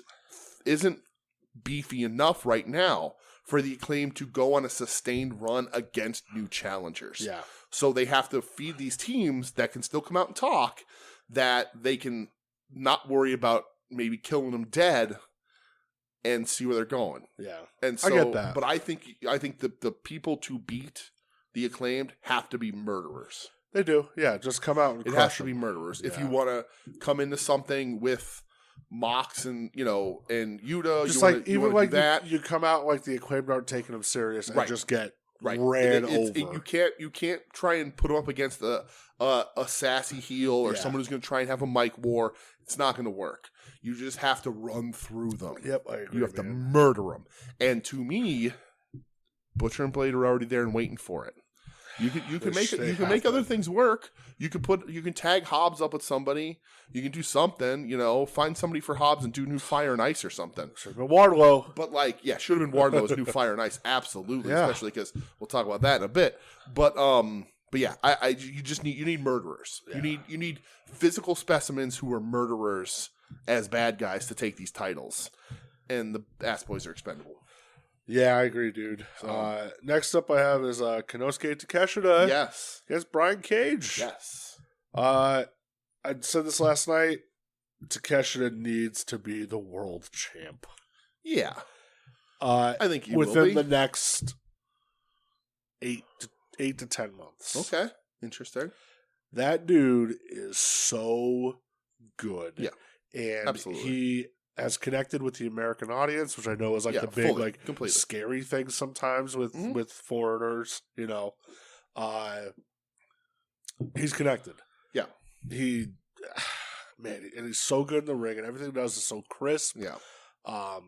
beefy enough right now for the Acclaim to go on a sustained run against new challengers. Yeah. So they have to feed these teams that can still come out and talk, that they can not worry about maybe killing them dead and see where they're going. Yeah. And so, I get that. But I think the people to beat the Acclaimed have to be murderers. They do. Yeah, just come out and It crush has to them. be murderers. Yeah. If you want to come into something with Mox and and Yuta, Just you wanna do that. you come out like the Acclaimed aren't taking them serious and Right. just get Right. ran over. You can't try and put them up against a sassy heel or someone who's going to try and have a mic war. It's not going to work. You just have to run through them. Yep, I agree. You have to murder them. And to me, Butcher and Blade are already there and waiting for it. You can make other things work. You can tag Hobbs up with somebody. You can do something. Find somebody for Hobbs and do New Fire and Ice or something. Should have been Wardlow. But should have been Wardlow's New Fire and Ice, absolutely. Yeah. Especially because we'll talk about that in a bit. But yeah, you need murderers. Yeah. You need physical specimens who are murderers as bad guys to take these titles, and the Ass Boys are expendable. Yeah, I agree, dude. Next up I have is Konosuke Takeshita. Yes. Against Brian Cage. Yes. I said this last night. Takeshita needs to be the world champ. Yeah. I think he within will be. the next 8 to 10 months. Okay. Interesting. That dude is so good. Yeah. And absolutely. he has connected with the American audience, which I know is the big, fully, completely. scary thing sometimes with foreigners, he's connected. Yeah. And he's so good in the ring, and everything he does is so crisp. Yeah. I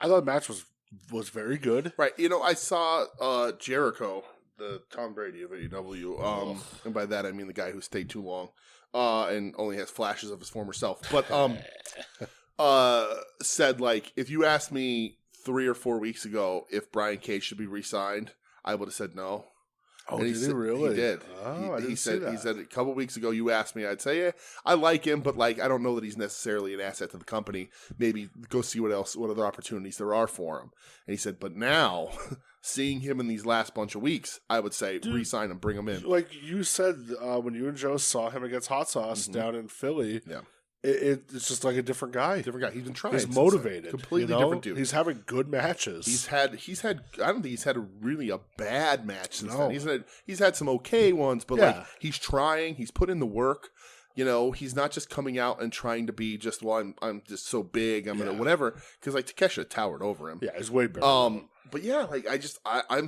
thought the match was very good. Right. I saw Jericho, the Tom Brady of AEW, and by that I mean the guy who stayed too long, and only has flashes of his former self. But said if you asked me 3 or 4 weeks ago if Brian Cage should be re-signed, I would have said no. Oh, and did he really? He did. Oh, I didn't see that. He said a couple weeks ago you asked me, I'd say, yeah, I like him, but I don't know that he's necessarily an asset to the company. Maybe go see what other opportunities there are for him. And he said, but now seeing him in these last bunch of weeks, I would say re-sign him, bring him in. Like you said, when you and Joe saw him against Hot Sauce down in Philly, yeah. It's just like a different guy. Different guy. He's been trying. He's motivated. Completely different dude. He's having good matches. He's had. I don't think he's had a bad match since then. He's had some okay ones, but he's trying. He's put in the work. He's not just coming out and trying to be just I'm just so big. I'm gonna whatever. Because Takeshita towered over him. Yeah, he's way better. But yeah, I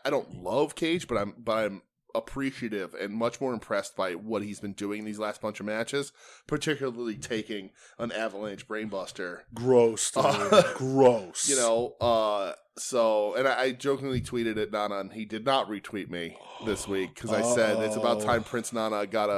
don't love Cage, but I'm appreciative and much more impressed by what he's been doing in these last bunch of matches, particularly taking an Avalanche Brainbuster. Gross, dude. Gross. So, and I jokingly tweeted at Nana, and he did not retweet me this week because I said it's about time Prince Nana got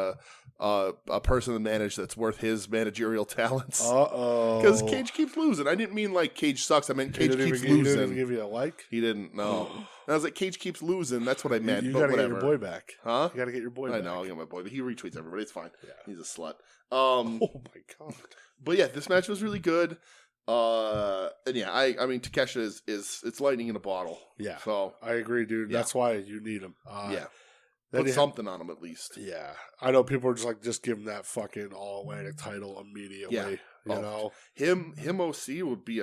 a person to manage that's worth his managerial talents. Because Cage keeps losing. I didn't mean Cage sucks. I meant Cage keeps losing. He didn't even give you a like? He didn't, no. And I was like, Cage keeps losing. That's what I meant. You but gotta whatever. get your boy back. Huh? You gotta get your boy back. I know, I'll get my boy. But he retweets everybody. It's fine. Yeah. He's a slut. Oh my God. But yeah, this match was really good. And yeah, I mean, Takeshita is it's lightning in a bottle. Yeah. So I agree, dude. Yeah. That's why you need him. yeah. Put something on him at least. Yeah. I know people are just give him that fucking All-Atlantic title immediately. Yeah. You know? Him OC would be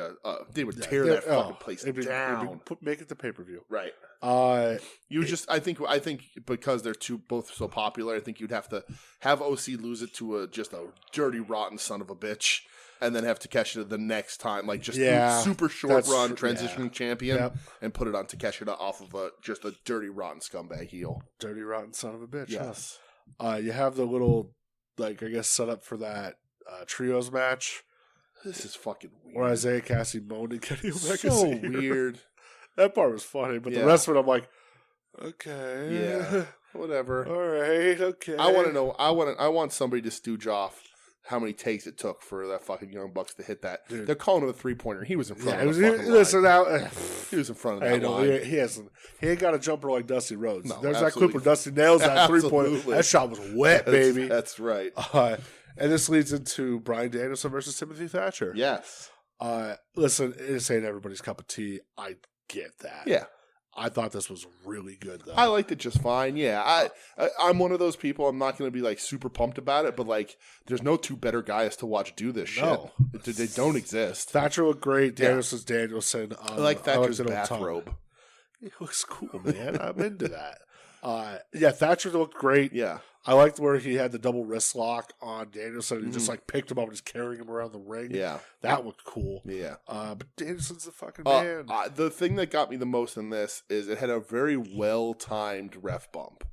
they would tear that fucking place down. Make it the pay-per-view. Right. I think because they're both so popular, I think you'd have to have OC lose it to just a dirty, rotten son of a bitch, and then have Takeshita the next time, super short run transitioning champion, and put it on Takeshita off of just a dirty, rotten scumbag heel. Dirty, rotten son of a bitch. Yes. Huh? You have the little, set up for that trios match. This is fucking weird. Where Isaiah Cassidy moaned and Kenny Omega. So weird. That part was funny, but the rest of it, I'm like, okay, yeah, whatever. All right, okay. I want to know. I want somebody to stooge off how many takes it took for that fucking Young Bucks to hit that. Dude. They're calling it a 3-pointer. He was in front of the fucking line. He was in front of that line. He ain't got a jumper like Dusty Rhodes. No, there's absolutely. that clip where Dusty nails that 3-pointer. That shot was wet, baby. That's right. And this leads into Bryan Danielson versus Timothy Thatcher. Yes. Listen, this ain't everybody's cup of tea. I get that. Yeah. I thought this was really good, though. I liked it just fine. Yeah, I'm one of those people. I'm not going to be super pumped about it, but there's no two better guys to watch do this shit. They don't exist. Thatcher looked great. Danielson's Danielson. I like Thatcher's bathrobe. He looks cool, man. I'm into that. Thatcher looked great. Yeah. I liked where he had the double wrist lock on Danielson. And he just like picked him up and just carrying him around the ring. Yeah. That looked cool. Yeah. But Danielson's the fucking man. The thing that got me the most in this is it had a very well-timed ref bump.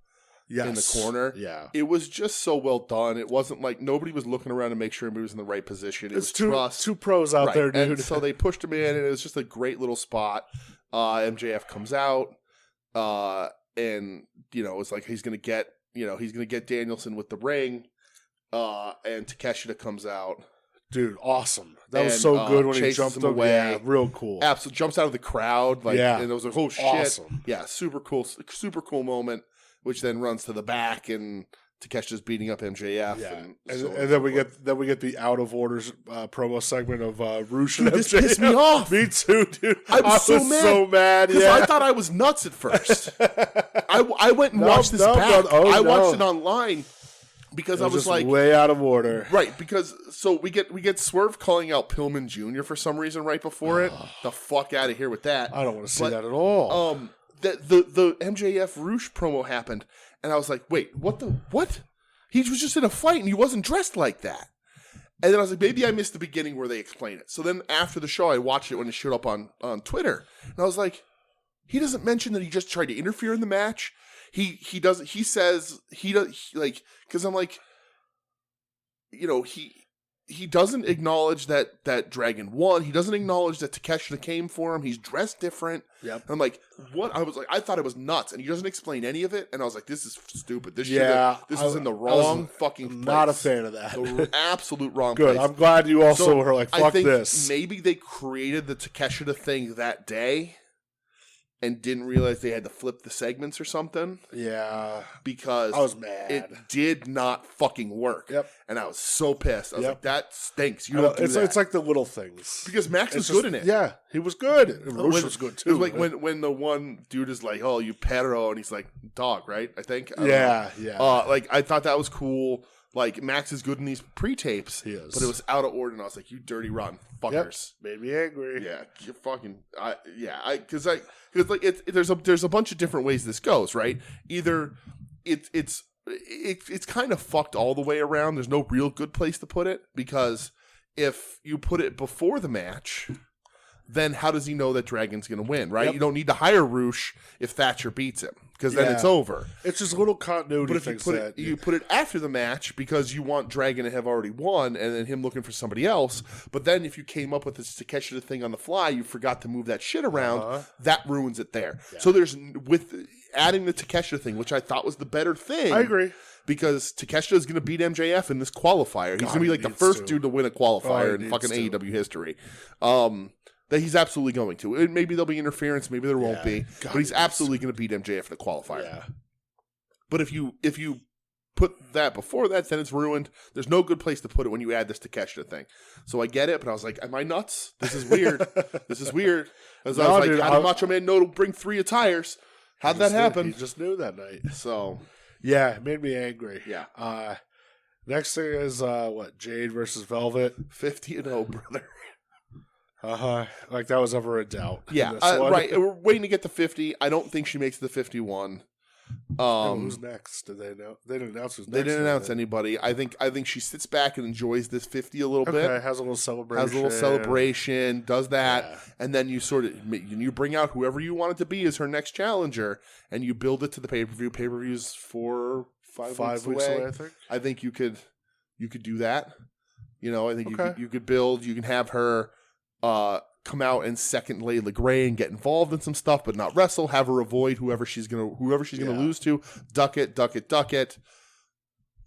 Yes. In the corner. Yeah. It was just so well done. It wasn't like nobody was looking around to make sure he was in the right position. It was trust. Two pros out there, dude. And so they pushed him in, and it was just a great little spot. MJF comes out, and it's like he's gonna get Danielson with the ring, and Takeshita comes out. Dude, awesome. That was so good when he jumped away. Yeah, real cool. Absolutely. Jumps out of the crowd. And it was like, oh, shit. Awesome. Yeah, super cool moment, which then runs to the back, and Takeshita's beating up MJF. Yeah. And then we get the out of orders promo segment of Roosh and MJF. This pissed me off. Me too, dude. I was so mad. Because Yeah. I thought I was nuts at first. I went and watched this back. I watched it online. Because I was like way out of order, right? Because we get Swerve calling out Pillman Jr. for some reason right before it. The fuck out of here with that! I don't want to see that at all. The MJF Roosh promo happened, and I was like, wait, what? He was just in a fight, and he wasn't dressed like that. And then I was like, maybe I missed the beginning where they explain it. So then after the show, I watched it when it showed up on Twitter, and I was like, he doesn't mention that he just tried to interfere in the match. He doesn't. He says he does because I'm like, he doesn't acknowledge that Dragon won. He doesn't acknowledge that Takeshita came for him. He's dressed different. Yep. And I'm like, what? I was like, I thought it was nuts, and he doesn't explain any of it. And I was like, this is stupid. This is in the wrong fucking place. Not a fan of that. The absolute wrong Good. place. I'm glad you also were like, fuck I think this. Maybe they created the Takeshita thing that day and didn't realize they had to flip the segments or something. Yeah. Because I was mad. It did not fucking work. Yep. And I was so pissed. I was like, that stinks. You don't do that. It's like the little things. Because Max was good in it. Yeah, he was good. And Roosh was good too. It was like when the one dude is like, oh, you perro, and he's like, dog, right? I think. Yeah. I thought that was cool. Like, Max is good in these pre-tapes. He is. But it was out of order, and I was like, you dirty, rotten fuckers. Yep. Made me angry. Yeah, you're fucking... Because there's a bunch of different ways this goes, right? Either it's kind of fucked all the way around. There's no real good place to put it, because if you put it before the match, then how does he know that Dragon's going to win, right? Yep. You don't need to hire Roosh if Thatcher beats him, because then it's over. It's just little continuity things. But if you put it after the match because you want Dragon to have already won and then him looking for somebody else, but then if you came up with this Takeshita thing on the fly, you forgot to move that shit around, that ruins it there. Yeah. So with adding the Takeshita thing, which I thought was the better thing. I agree. Because Takeshita is going to beat MJF in this qualifier. He's going to be like the first dude to win a qualifier in fucking AEW history. That he's absolutely going to. Maybe there'll be interference, maybe there won't be, but he's absolutely going to beat MJF in a qualifier. Yeah. But if you put that before that, then it's ruined. There's no good place to put it when you add this Takeshita thing. So I get it, but I was like, am I nuts? This is weird. This is weird. I was like, how did Macho Man know to bring 3 attires? How'd that happen? He just knew that night. So yeah, it made me angry. Yeah. Next thing is Jade versus Velvet. 50-0, brother. Like that was ever a doubt. Yeah, right. We're waiting to get to 50. I don't think she makes the 51. Who's next? Did they know? They didn't announce who's next. They didn't announce anybody. I think she sits back and enjoys this 50 a little bit. Has a little celebration. Does that, and then you bring out whoever you want it to be as her next challenger, and you build it to the pay-per-view. Pay-per-view's 5 weeks away. I think you could do that. I think you could build. You can have her come out and second Layla Gray and get involved in some stuff, but not wrestle. Have her avoid whoever she's gonna lose to. Duck it.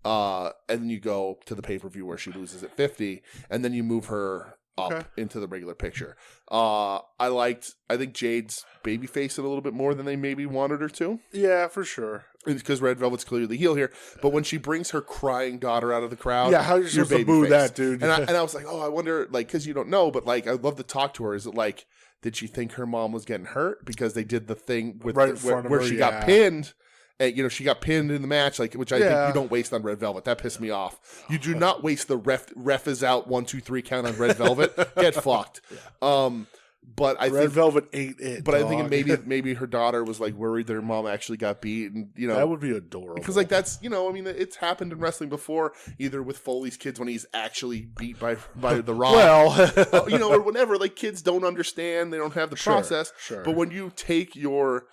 And then you go to the pay-per-view where she loses at 50, and then you move her up into the regular picture. I think Jade's babyface it a little bit more than they maybe wanted her to. Yeah, for sure. It's because Red Velvet's clearly the heel here. But when she brings her crying daughter out of the crowd, how are you supposed to boo that, dude? And I was like, I wonder, because you don't know, but I'd love to talk to her. Is it did she think her mom was getting hurt because they did the thing with where she got pinned? And, she got pinned in the match, which I think you don't waste on Red Velvet. That pissed me off. You do not waste the ref is out 1, 2, 3 count on Red Velvet. Get fucked. But I Red think Velvet ain't it. But dog. I think maybe her daughter was like worried that her mom actually got beat, and that would be adorable. because like that's I mean it's happened in wrestling before, either with Foley's kids when he's actually beat by the Rock, well, or whenever. Like kids don't understand, they don't have the process. Sure. But when you take your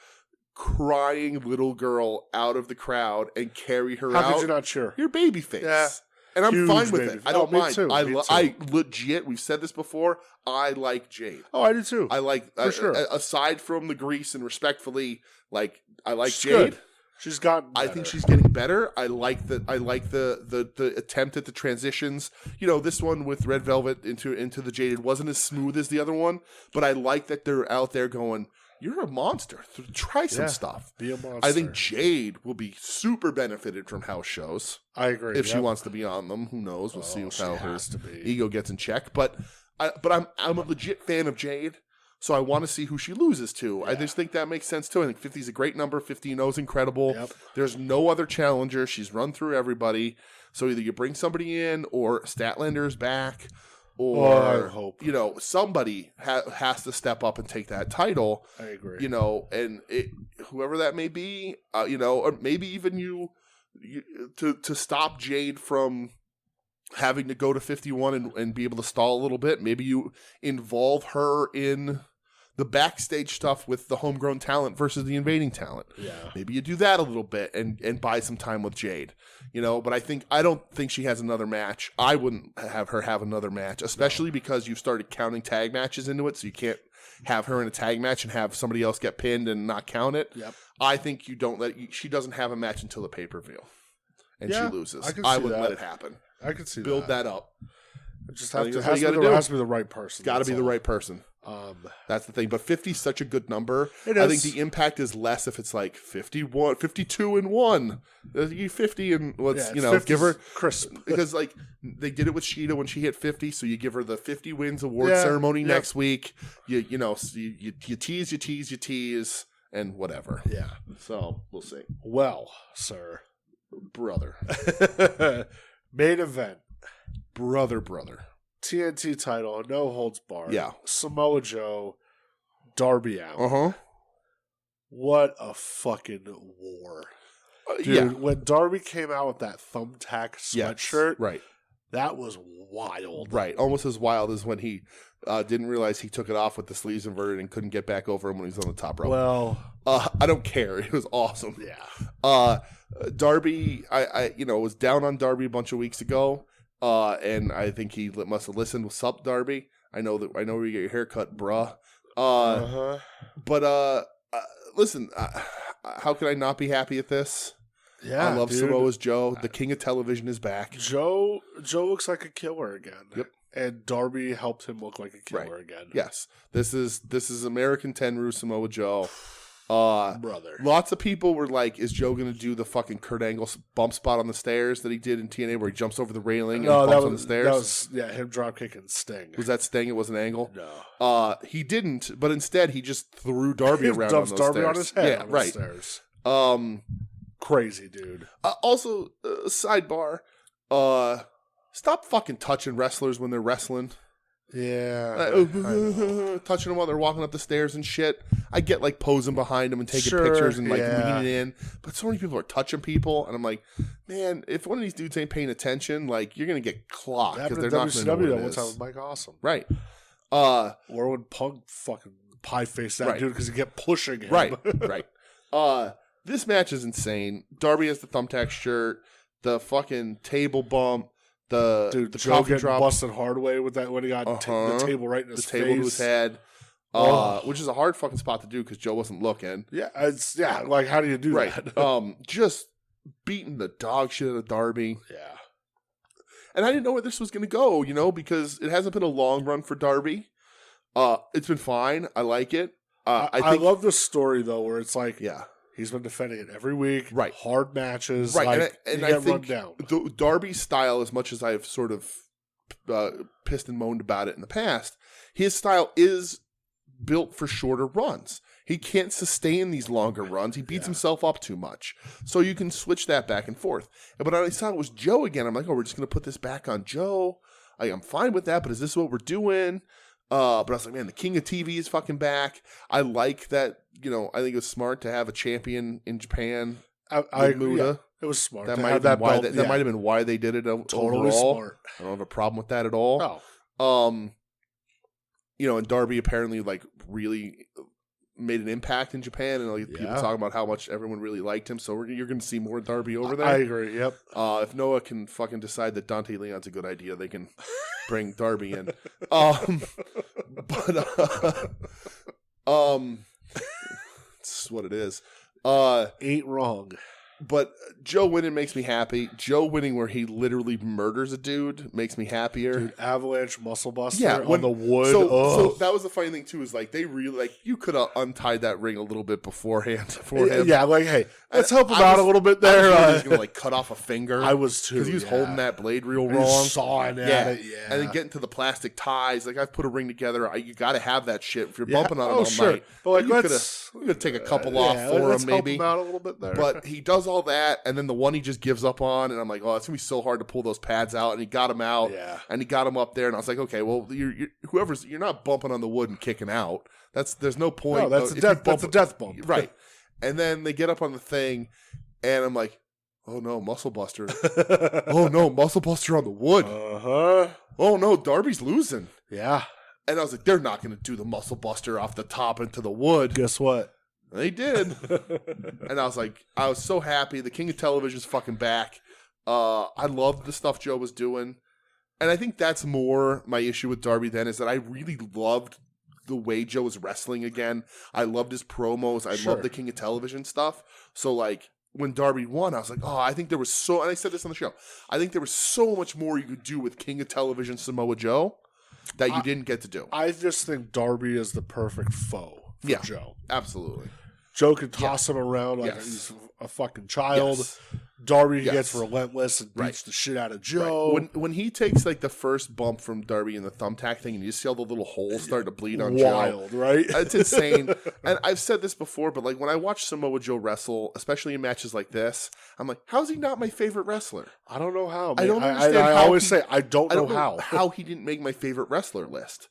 crying little girl out of the crowd and carry her How out, could you not cheer? you're babyface. Yeah. And I'm Huge fine with it. baby. I don't me mind. too. Me too. I legit, we've said this before, I like Jade. Oh, I do too. I like, For sure. Aside from the grease and respectfully, like, I like She's Jade. good. She's gotten better. I think she's getting better. I like the attempt at the transitions. This one with Red Velvet into the Jade, it wasn't as smooth as the other one, but I like that they're out there going, you're a monster. Try some stuff. Be a monster. I think Jade will be super benefited from house shows. I agree. If she wants to be on them, who knows? We'll see how her has to be. ego gets in check. But I'm a legit fan of Jade, so I want to see who she loses to. I just think that makes sense too. I think 50 is a great number. 50-0 is incredible. Yep. There's no other challenger. She's run through everybody. So either you bring somebody in, or Statlander is back, or I hope. Somebody has to step up and take that title. I agree. And whoever that may be, or maybe even you to stop Jade from having to go to 51 and be able to stall a little bit. Maybe you involve her in the backstage stuff with the homegrown talent versus the invading talent. Yeah. Maybe you do that a little bit and buy some time with Jade. But I don't think she has another match. I wouldn't have her have another match, especially because you've started counting tag matches into it, so you can't have her in a tag match and have somebody else get pinned and not count it. Yep. I think she doesn't have a match until the pay-per-view. And she loses. I wouldn't let it happen. I could see Build that up. It just I has think to, that's what has, you to, gotta do. has to be the right person. Got to be the all. right person. That's the thing. But 50 is such a good number. It I is. think the impact is less if it's like 51, 52 and 1. 50 and let's, give her crisp. Because like they did it with Sheeta when she hit 50, so you give her the 50 wins award ceremony next week. You tease and whatever. Yeah. So we'll see. Well, sir. Brother. Main event. Brother. TNT title, no holds barred. Yeah. Samoa Joe, Darby Allin. Uh-huh. What a fucking war. Dude, when Darby came out with that thumbtack sweatshirt, right. that was wild. Right. Almost as wild as when he didn't realize he took it off with the sleeves inverted and couldn't get back over him when he was on the top rope. Well, I don't care. It was awesome. yeah. Darby, I was down on Darby a bunch of weeks ago. And I think he must have listened. What's up, Darby? I know where you get your haircut, bruh. But listen, how can I not be happy at this? Yeah, I love dude. Samoa's Joe. The king of television is back. Joe looks like a killer again. Yep. And Darby helped him look like a killer again. Yes. This is American Tenru Samoa Joe. Brother. Lots of people were like, is Joe going to do the fucking Kurt Angle bump spot on the stairs that he did in TNA where he jumps over the railing and bumps on the stairs? That was, him drop kicking Sting. Was that Sting? It wasn't Angle? No. He didn't, but instead he just threw Darby around on those Darby stairs. on his head Yeah, on right. the stairs. Crazy, dude. Also, sidebar, stop fucking touching wrestlers when they're wrestling. Yeah. Touching them while they're walking up the stairs and shit. I get like posing behind them and taking Sure, pictures and like yeah. leaning in, but so many people are touching people, and I'm like, man, if one of these dudes ain't paying attention, like you're gonna get clocked because they're not gonna know what it one is. time with Mike Awesome. Right. Or when Punk fucking pie faced that Right. dude because he kept pushing him. Right. This match is insane. Darby has the thumbtack shirt, the fucking table bump, the Joe coffee getting drop, busted hard way with that when he got the table right in his the table to his face. head, which is a hard fucking spot to do because Joe wasn't looking. Yeah, like how do you do Right. that? Just beating the dog shit out of Darby. Yeah. And I didn't know where this was going to go, because it hasn't been a long run for Darby. It's been fine. I like it. I love the story though, where it's like, yeah, he's been defending it every week. Right. Hard matches. right. Like, And you I get run think down. Darby's style, as much as I've sort of pissed and moaned about it in the past, his style is built for shorter runs. He can't sustain these longer runs. He beats himself up too much. So you can switch that back and forth. But I saw it was Joe again. I'm like, we're just going to put this back on Joe. I'm fine with that, but is this what we're doing? But I was like, man, the King of TV is fucking back. I like that. I think it was smart to have a champion in Japan. I agree. Yeah, it was smart. That might have been why they did it. Totally overall. Smart. I don't have a problem with that at all. No. And Darby apparently really made an impact in Japan, and people talking about how much everyone really liked him. So you're going to see more Darby over there. I agree. Yep. If Noah can fucking decide that Dante Leon's a good idea, they can bring Darby in. It's what it is. Ain't wrong. But Joe winning makes me happy. Joe winning where he literally murders a dude makes me happier. Dude, Avalanche Muscle Buster on the wood. So that was the funny thing too, is they really you could have untied that ring a little bit beforehand for him. Yeah, hey, let's help him out a little bit there. I was gonna cut off a finger. I was too, because he was holding that blade real wrong. Sawing at it, and then getting to the plastic ties. I've put a ring together. You got to have that shit if you're bumping on it all night. But you could take a couple off for him, maybe. Help him out a little bit there. But he does all that, and then the one he just gives up on, and I'm like, oh, it's gonna be so hard to pull those pads out. And he got him out, and he got him up there, and I was like, okay, well, you're not bumping on the wood and kicking out. There's no point. No, that's a death bump, right? And then they get up on the thing, and I'm like, oh no, Muscle Buster! Oh no, Muscle Buster on the wood! Oh no, Darby's losing. Yeah. And I was like, they're not going to do the Muscle Buster off the top into the wood. Guess what? They did. And I was like, I was so happy. The King of Television's fucking back. I loved the stuff Joe was doing. And I think that's more my issue with Darby then, is that I really loved the way Joe was wrestling again. I loved his promos. I loved the King of Television stuff. So when Darby won, I was like, oh, I think there was and I said this on the show, I think there was so much more you could do with King of Television Samoa Joe that you didn't get to do. I just think Darby is the perfect foe for Joe. Absolutely. Joe can toss him around like he's a fucking child. Yes. Darby gets relentless and beats the shit out of Joe. Right. When he takes the first bump from Darby in the thumbtack thing, and you see all the little holes start to bleed on Wild, Joe. right? It's insane. And I've said this before, but when I watch Samoa Joe wrestle, especially in matches like this, I'm like, how is he not my favorite wrestler? I don't know how. Man. I don't understand. I always say I don't know how he didn't make my favorite wrestler list.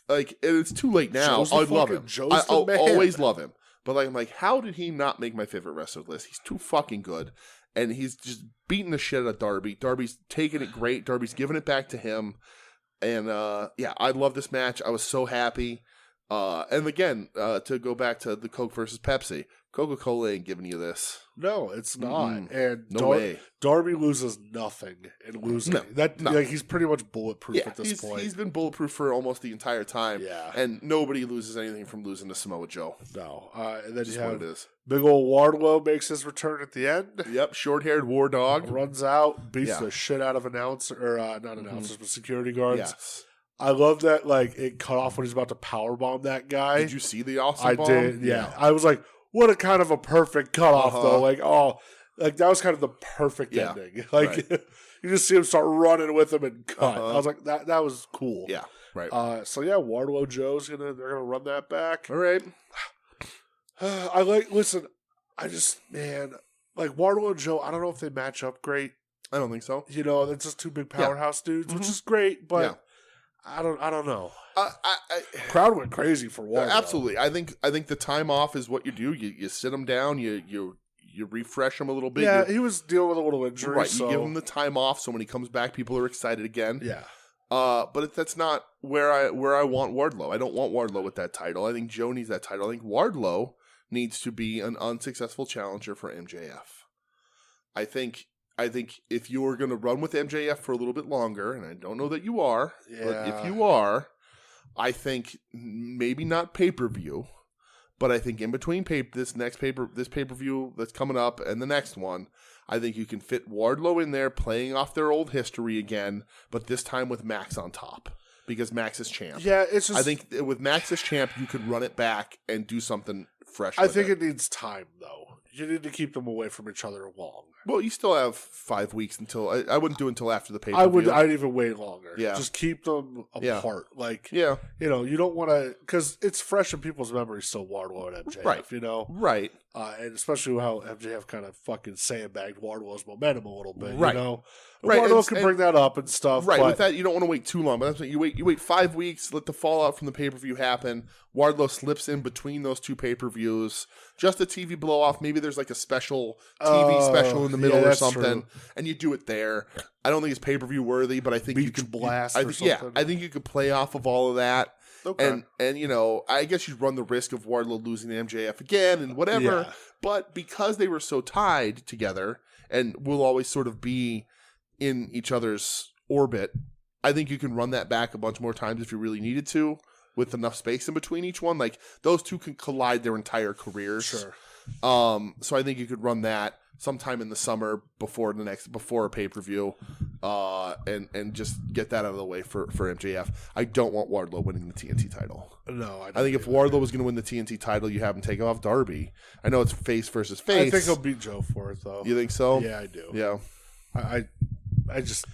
It's too late now. I love him. I'll always love him. But I'm like, how did he not make my favorite wrestler list? He's too fucking good. And he's just beating the shit out of Darby. Darby's taking it great. Darby's giving it back to him. And, I love this match. I was so happy. And again, to go back to the Coke versus Pepsi, Coca-Cola ain't giving you this. No, it's not. And no way. Darby loses nothing in losing. He's pretty much bulletproof at this point. He's been bulletproof for almost the entire time. Yeah. And nobody loses anything from losing to Samoa Joe. No. And then just you have what it is. Big old Wardlow makes his return at the end. Yep, short-haired war dog. Runs out, beats the shit out of not announcers, but security guards. Yes. I love that, it cut off when he's about to powerbomb that guy. Did you see the awesome bomb? I did, yeah. I was like, what a kind of a perfect cutoff, though. That was kind of the perfect ending. You just see him start running with him and cut. I was like, that was cool. Yeah, right. Wardlow Joe's they're gonna run that back. All right. Wardlow and Joe, I don't know if they match up great. I don't think so. They're just two big powerhouse dudes, which is great, but I don't know. Crowd went crazy for Wardlow. Absolutely. I think the time off is what you do. You sit them down. You refresh them a little bit. Yeah, he was dealing with a little injury. Right. So. You give him the time off, so when he comes back, people are excited again. Yeah. But that's not where I want Wardlow. I don't want Wardlow with that title. I think Joe needs that title. I think Wardlow needs to be an unsuccessful challenger for MJF. I think if you are going to run with MJF for a little bit longer, and I don't know that you are, but if you are, I think maybe not pay-per-view, but I think in between this pay-per-view that's coming up and the next one, I think you can fit Wardlow in there playing off their old history again, but this time with Max on top. Because Max is champ. Yeah, it's just... I think with Max as champ, you could run it back and do something fresh I think it needs time, though. You need to keep them away from each other long. Well, you still have 5 weeks until... I wouldn't do it until after the pay-per-view. I'd even wait longer. Yeah. Just keep them apart. Yeah. You don't want to... Because it's fresh in people's memories still, Wardlow and MJF, Right. you know? Right. And especially how MJF kind of fucking sandbagged Wardlow's momentum a little bit, Right. you know? Right, Wardlow can bring that up and stuff. Right, but with that, you don't want to wait too long. But that's what you wait 5 weeks, let the fallout from the pay-per-view happen. Wardlow slips in between those two pay-per-views. Just a TV blow-off. Maybe there's like a special TV special in the middle or something. True. And you do it there. I don't think it's pay-per-view worthy, but I think you could blast I or think, something. I think you could play off of all of that. Okay. And you know, I guess you'd run the risk of Wardlow losing to MJF again and whatever. Yeah. But because they were so tied together and will always sort of be in each other's orbit, I think you can run that back a bunch more times if you really needed to, with enough space in between each one. Like, those two can collide their entire careers. Sure. So I think you could run that sometime in the summer before a pay-per-view, and just get that out of the way for MJF. I don't want Wardlow winning the TNT title. No, I think if Wardlow was going to win the TNT title, you have him take off Darby. I know it's face versus face. I think he'll beat Joe for it, though. You think so? Yeah, I do. Yeah. I just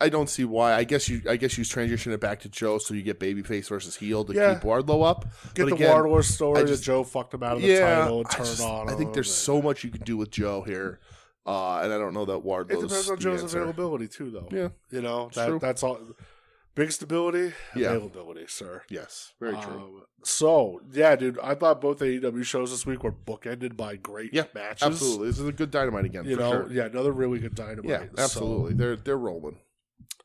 I don't see why. I guess you transition it back to Joe so you get babyface versus heel to keep Wardlow up. Get but the again, Wardlow story that Joe fucked him out of the title and turn on him. I think there's so much you can do with Joe here, and I don't know that Wardlow's. It depends on Joe's availability too, though. Yeah, you know true. that's all. Big stability, Yeah. availability, sir. Yes, very true. So, yeah, dude, I thought both AEW shows this week were bookended by great matches. Absolutely. This is a good Dynamite again, You for know, sure. yeah, another really good Dynamite. Yeah, absolutely. So, They're rolling.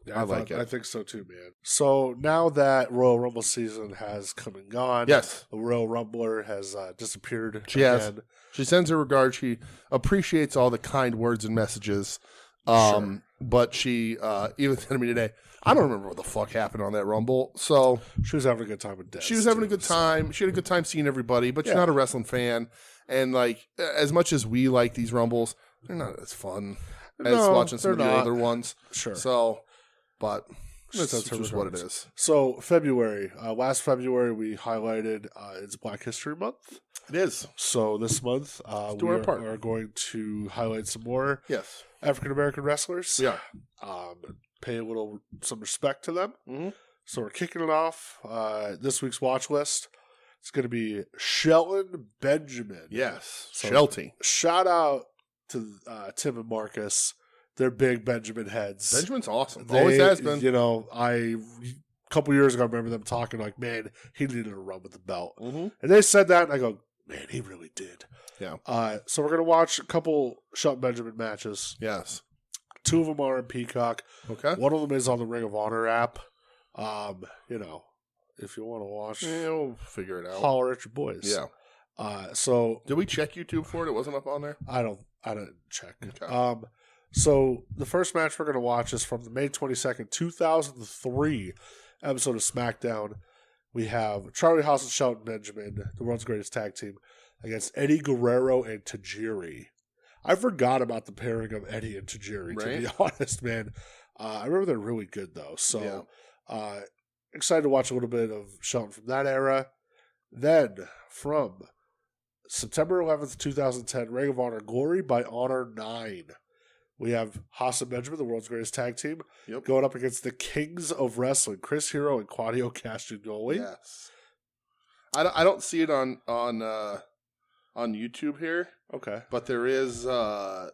yeah, I like it. I think so too, man. So now that Royal Rumble season has come and gone, Yes. the Royal Rumbler has disappeared. She has. She sends her regards. She appreciates all the kind words and messages. Sure. But she even said to me today, I don't remember what the fuck happened on that Rumble. So She was having a good time with Des. she was having a too, good time. She had a good time seeing everybody, but she's Yeah. not a wrestling fan. And like, as much as we like these Rumbles, they're not as fun as No, watching some of they're the not. other ones. Sure. So, but That's it's just what it regards. is. So February, last February, we highlighted it's Black History Month. It is. So this month, do we our part. are going to highlight some more Yes. African American wrestlers. Yeah. Pay some respect to them. Mhm. So we're kicking it off. This week's watch list. It's going to be Shelton Benjamin. Yes. So- Shelty. Shout out to Tim and Marcus. They're big Benjamin heads. Benjamin's awesome. They- Always has been. You know, a couple years ago, I remember them talking like, man, he needed a run with the belt. Mm-hmm. And they said that, and I go, man, he really did. Yeah. So we're going to watch a couple Shelton Benjamin matches. Yes. 2 of them are in Peacock. Okay. One of them is on the Ring of Honor app. You know, if you want to watch, Yeah, we'll figure it out. holler at your boys. Yeah. So Did we check YouTube for it? It wasn't up on there? I didn't check. Okay. So the first match we're going to watch is from the May 22nd, 2003 episode of SmackDown. We have Charlie Haas and Shelton Benjamin, the world's greatest tag team, against Eddie Guerrero and Tajiri. I forgot about the pairing of Eddie and Tajiri, to be honest, man. I remember they're really good, though. So excited to watch a little bit of Shelton from that era. Then, from September 11th, 2010, Ring of Honor Glory by Honor 9. We have Haas and Benjamin, the world's greatest tag team, going up against the Kings of Wrestling, Chris Hero and Claudio Castagnoli. Yes. I don't see it on YouTube here. Okay. But there is the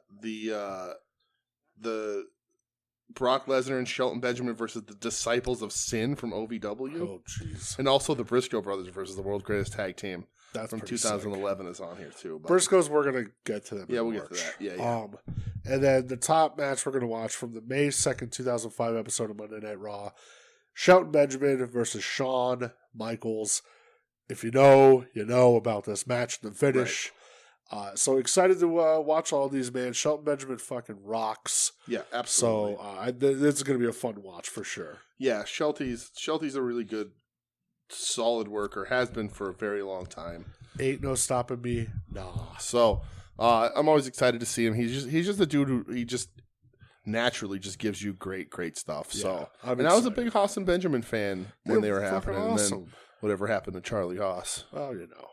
Brock Lesnar and Shelton Benjamin versus the Disciples of Sin from OVW. Oh, jeez. And also the Briscoe Brothers versus the world's greatest tag team. That's from pretty 2011 is on here too. But Briscoes, we're going to get to them. yeah, in we'll March. get to that. Yeah, yeah. And then the top match we're going to watch from the May 2nd, 2005 episode of Monday Night Raw, Shelton Benjamin versus Shawn Michaels. If you know, you know about this match and the finish. Right. So excited to watch all these, man. Shelton Benjamin fucking rocks. Yeah, absolutely. So this is going to be a fun watch for sure. Yeah, Shelty's a really good, solid worker. Has been for a very long time. Ain't no stopping me. Nah. So I'm always excited to see him. He's just a dude who he just naturally just gives you great stuff. Yeah, So and I was a big Haas and Benjamin fan when they were happening, awesome. and then whatever happened to Charlie Haas. Well, you know.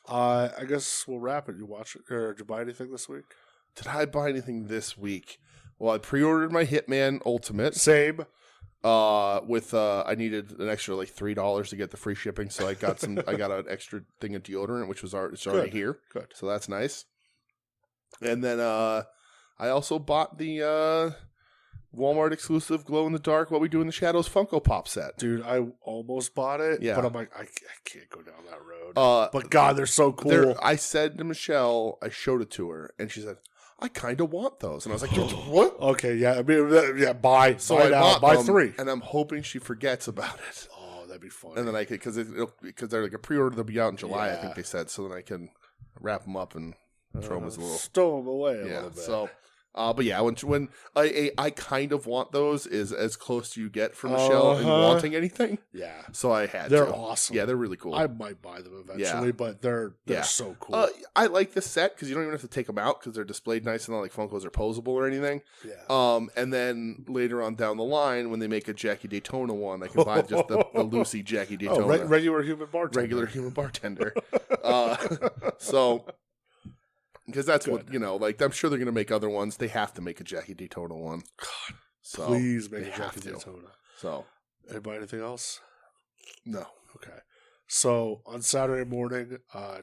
I guess we'll wrap it. You watch it, or did you buy anything this week? Did I buy anything this week? Well, I pre-ordered my Hitman Ultimate. Same. With I needed an extra like $3 to get the free shipping, so I got an extra thing of deodorant, which was it's already here. Good. So that's nice. And then I also bought the Walmart exclusive glow in the dark What We Do in the Shadows Funko Pop set. Dude, I almost bought it, Yeah. but I'm like, I can't go down that road. But God, they're so cool. I said to Michelle, I showed it to her, and she said, I kind of want those. And I was like, what? Okay, yeah. I mean, yeah, buy. So buy I now. bought Buy them, 3. and I'm hoping she forgets about it. Oh, that'd be fun. And then I could, because they're like a pre-order, they'll be out in July, I Yeah. think they said. So then I can wrap them up and throw them as a little. Stow them away a Yeah. little bit. So, but yeah, when I kind of want those is as close to you get from Michelle and wanting anything. yeah, So I had. they're to. awesome. Yeah, they're really cool. I might buy them eventually, but they're so cool. I like the set because you don't even have to take them out because they're displayed nice and not like Funkos are posable or anything. Yeah. And then later on down the line, when they make a Jackie Daytona one, I can buy just the Lucy Jackie Daytona. Regular human bartender. Regular human bartender. So, because that's what, like, I'm sure they're going to make other ones. They have to make a Jackie Daytona one. God, So please make they a Jackie have to. Daytona. So, Anybody anything else? no. Okay. So on Saturday morning,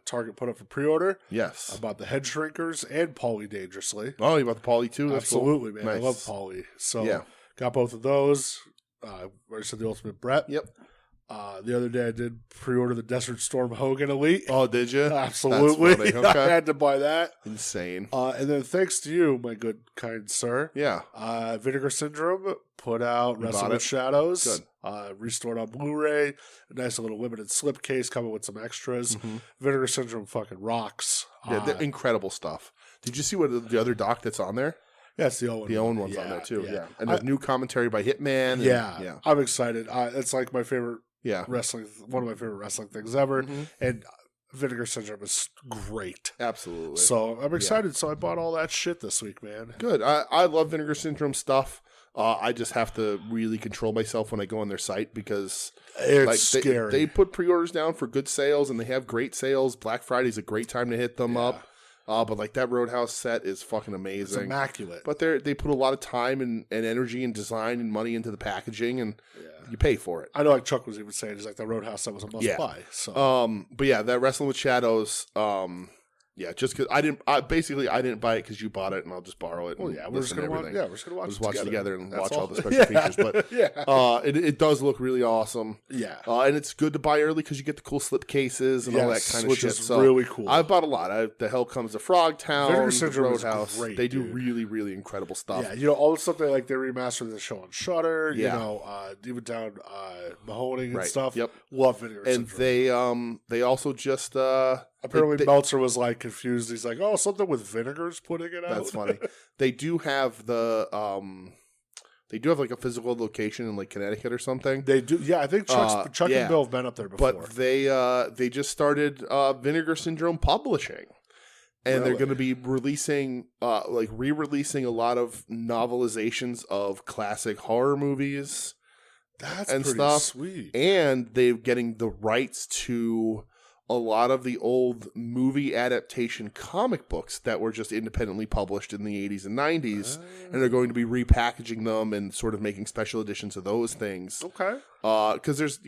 Target put up a pre-order. Yes. I bought the Head Shrinkers and Pauly Dangerously. Oh, you bought the Pauly too? That's Absolutely, cool. man. Nice. I love Pauly. So Yeah. got both of those. I said the Ultimate Brett. Yep. The other day I did pre-order the Desert Storm Hogan Elite. Oh, did you? Absolutely. That's funny. Okay. I had to buy that. Insane. And then thanks to you, my good, kind sir, Yeah. Vinegar Syndrome put out You Wrestling bought with it? Shadows. Good. Restored on Blu-ray. A nice little limited slipcase coming with some extras. Vinegar Syndrome fucking rocks. Yeah, they're incredible stuff. Did you see what the other doc that's on there? Yeah, it's the Owen. The Owen one's on there too. Yeah. And there's new commentary by Hitman. And, Yeah. I'm excited. It's like my favorite Yeah. wrestling, one of my favorite wrestling things ever. Mm-hmm. And Vinegar Syndrome is great. Absolutely. So I'm excited. So I bought all that shit this week, man. Good. I love Vinegar Syndrome stuff. I just have to really control myself when I go on their site because It's scary. They put pre-orders down for good sales and they have great sales. Black Friday's a great time to hit them up. But like that Roadhouse set is fucking amazing. It's immaculate. But they put a lot of time and energy and design and money into the packaging and you pay for it. I know, like Chuck was even saying, it's like the Roadhouse set was a must buy. So But yeah, that Wrestling with Shadows, yeah, just because I didn't buy it because you bought it and I'll just borrow it. well, And yeah, we're just gonna watch. everything. Yeah, we're just gonna watch. We'll just watch it together and That's watch all the special Yeah. features. But yeah, it does look really awesome. yeah, And it's good to buy early because you get the cool slip cases and all that kind of which shit. is So really cool. I bought a lot. The Hell Comes to Frogtown, Vinegar the Syndrome is Roadhouse. great, they do dude. really, really incredible stuff. Yeah, all the stuff they remastered the show on Shudder. Yeah. Even down Mahoning and Right. stuff. Yep. Love Vinegar And Syndrome. they also just Apparently Meltzer was like confused. He's like, "Oh, something with Vinegar's putting it out." that's funny. They do have they do have like a physical location in like Connecticut or something. They do. Yeah, I think Chuck yeah. and Bill have been up there before. But they just started Vinegar Syndrome publishing. And they're Really? going to be releasing, re-releasing a lot of novelizations of classic horror movies That's and pretty stuff. sweet. And they're getting the rights to a lot of the old movie adaptation comic books that were just independently published in the 80s and 90s. And they're going to be repackaging them and sort of making special editions of those things. Okay. Because there's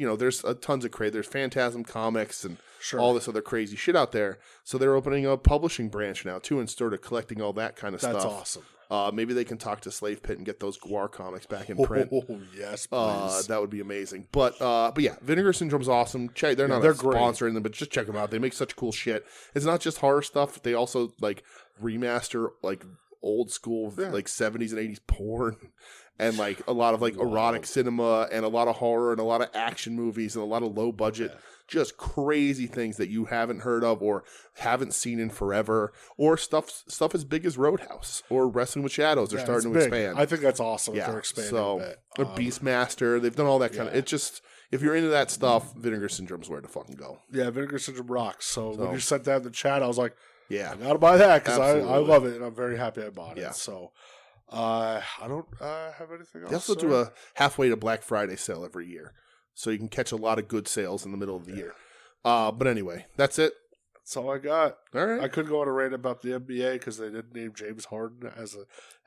tons of there's Phantasm Comics and all this other crazy shit out there. So they're opening a publishing branch now too and sort of collecting all that kind of That's stuff. awesome. Maybe they can talk to Slave Pit and get those Gwar comics back in print. Oh, yes, please. That would be amazing. But yeah, Vinegar Syndrome's awesome. They're not they're a sponsor in them, but just check them out. They make such cool shit. It's not just horror stuff. They also like remaster like old school like 70s and 80s porn and like a lot of like erotic cinema and a lot of horror and a lot of action movies and a lot of low budget just crazy things that you haven't heard of or haven't seen in forever or stuff as big as Roadhouse or Wrestling with Shadows. They're starting to big. expand. I think that's awesome. They're expanding a bit. Or Beastmaster. They've done all that kind of. It just, if you're into that stuff, Vinegar Syndrome's where to fucking go. Yeah, Vinegar Syndrome rocks. So when you sent that in the chat, I was like, yeah, I gotta buy that because I Absolutely. love it and I'm very happy I bought it. Yeah. So I don't have anything else. They also do a halfway to Black Friday sale every year. So you can catch a lot of good sales in the middle of the year. But anyway, that's it. That's all I got. All right. I could go on a rant about the NBA because they didn't name James Harden as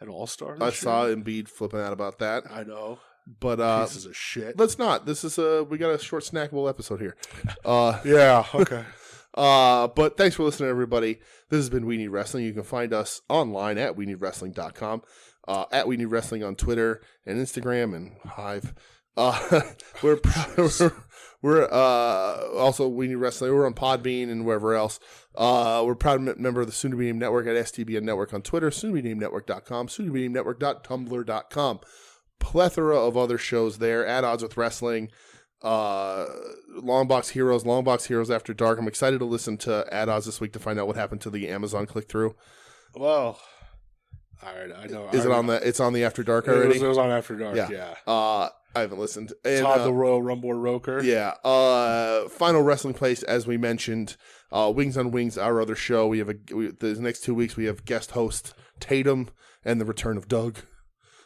an all-star. I saw Embiid flipping out about that. I know. But pieces of shit. let's not. This is we got a short snackable episode here. Yeah, okay. But thanks for listening, everybody. This has been We Need Wrestling. You can find us online at WeNeedWrestling.com, at We Need Wrestling on Twitter and Instagram and Hive. We're also We Need Wrestling. We're on Podbean and wherever else. We're a proud member of the Soon to Be Named Network at STBN Network on Twitter, soon-to-be-named-network.com, soon-to-be-named-network.tumblr.com. Plethora of other shows there. At Odds with Wrestling, Longbox Heroes After Dark. I'm excited to listen to At Odds this week to find out what happened to the Amazon click-through. Well, all right, I know. Is it on the? It's on the After Dark already. It was on After Dark. Yeah. I haven't listened. And, Todd the Royal Rumble Roker. Yeah. Final Wrestling Place, as we mentioned. Wings on Wings, our other show. We have the next 2 weeks. We have guest host Tatum and the return of Doug.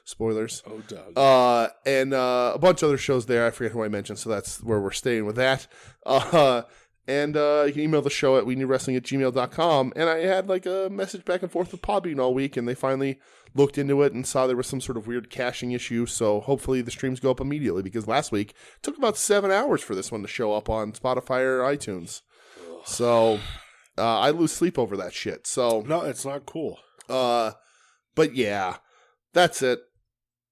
Spoilers. Oh, Doug. And a bunch of other shows there. I forget who I mentioned, so that's where we're staying with that. And you can email the show at weneedwrestling@gmail.com. And I had like a message back and forth with Podbean all week, and they finally looked into it and saw there was some sort of weird caching issue. So hopefully the streams go up immediately, because last week it took about 7 hours for this one to show up on Spotify or iTunes. So I lose sleep over that shit. So no, it's not cool. But yeah, that's it.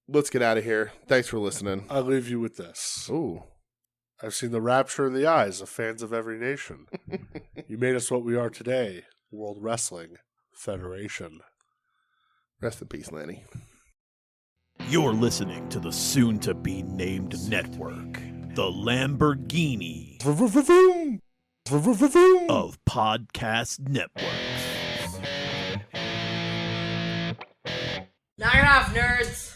Let's get out of here. Thanks for listening. I'll leave you with this. Ooh. I've seen the rapture in the eyes of fans of every nation. You made us what we are today, World Wrestling Federation. Rest in peace, Lanny. You're listening to the soon-to-be-named network, the Lamborghini of podcast networks. Knock it off, nerds!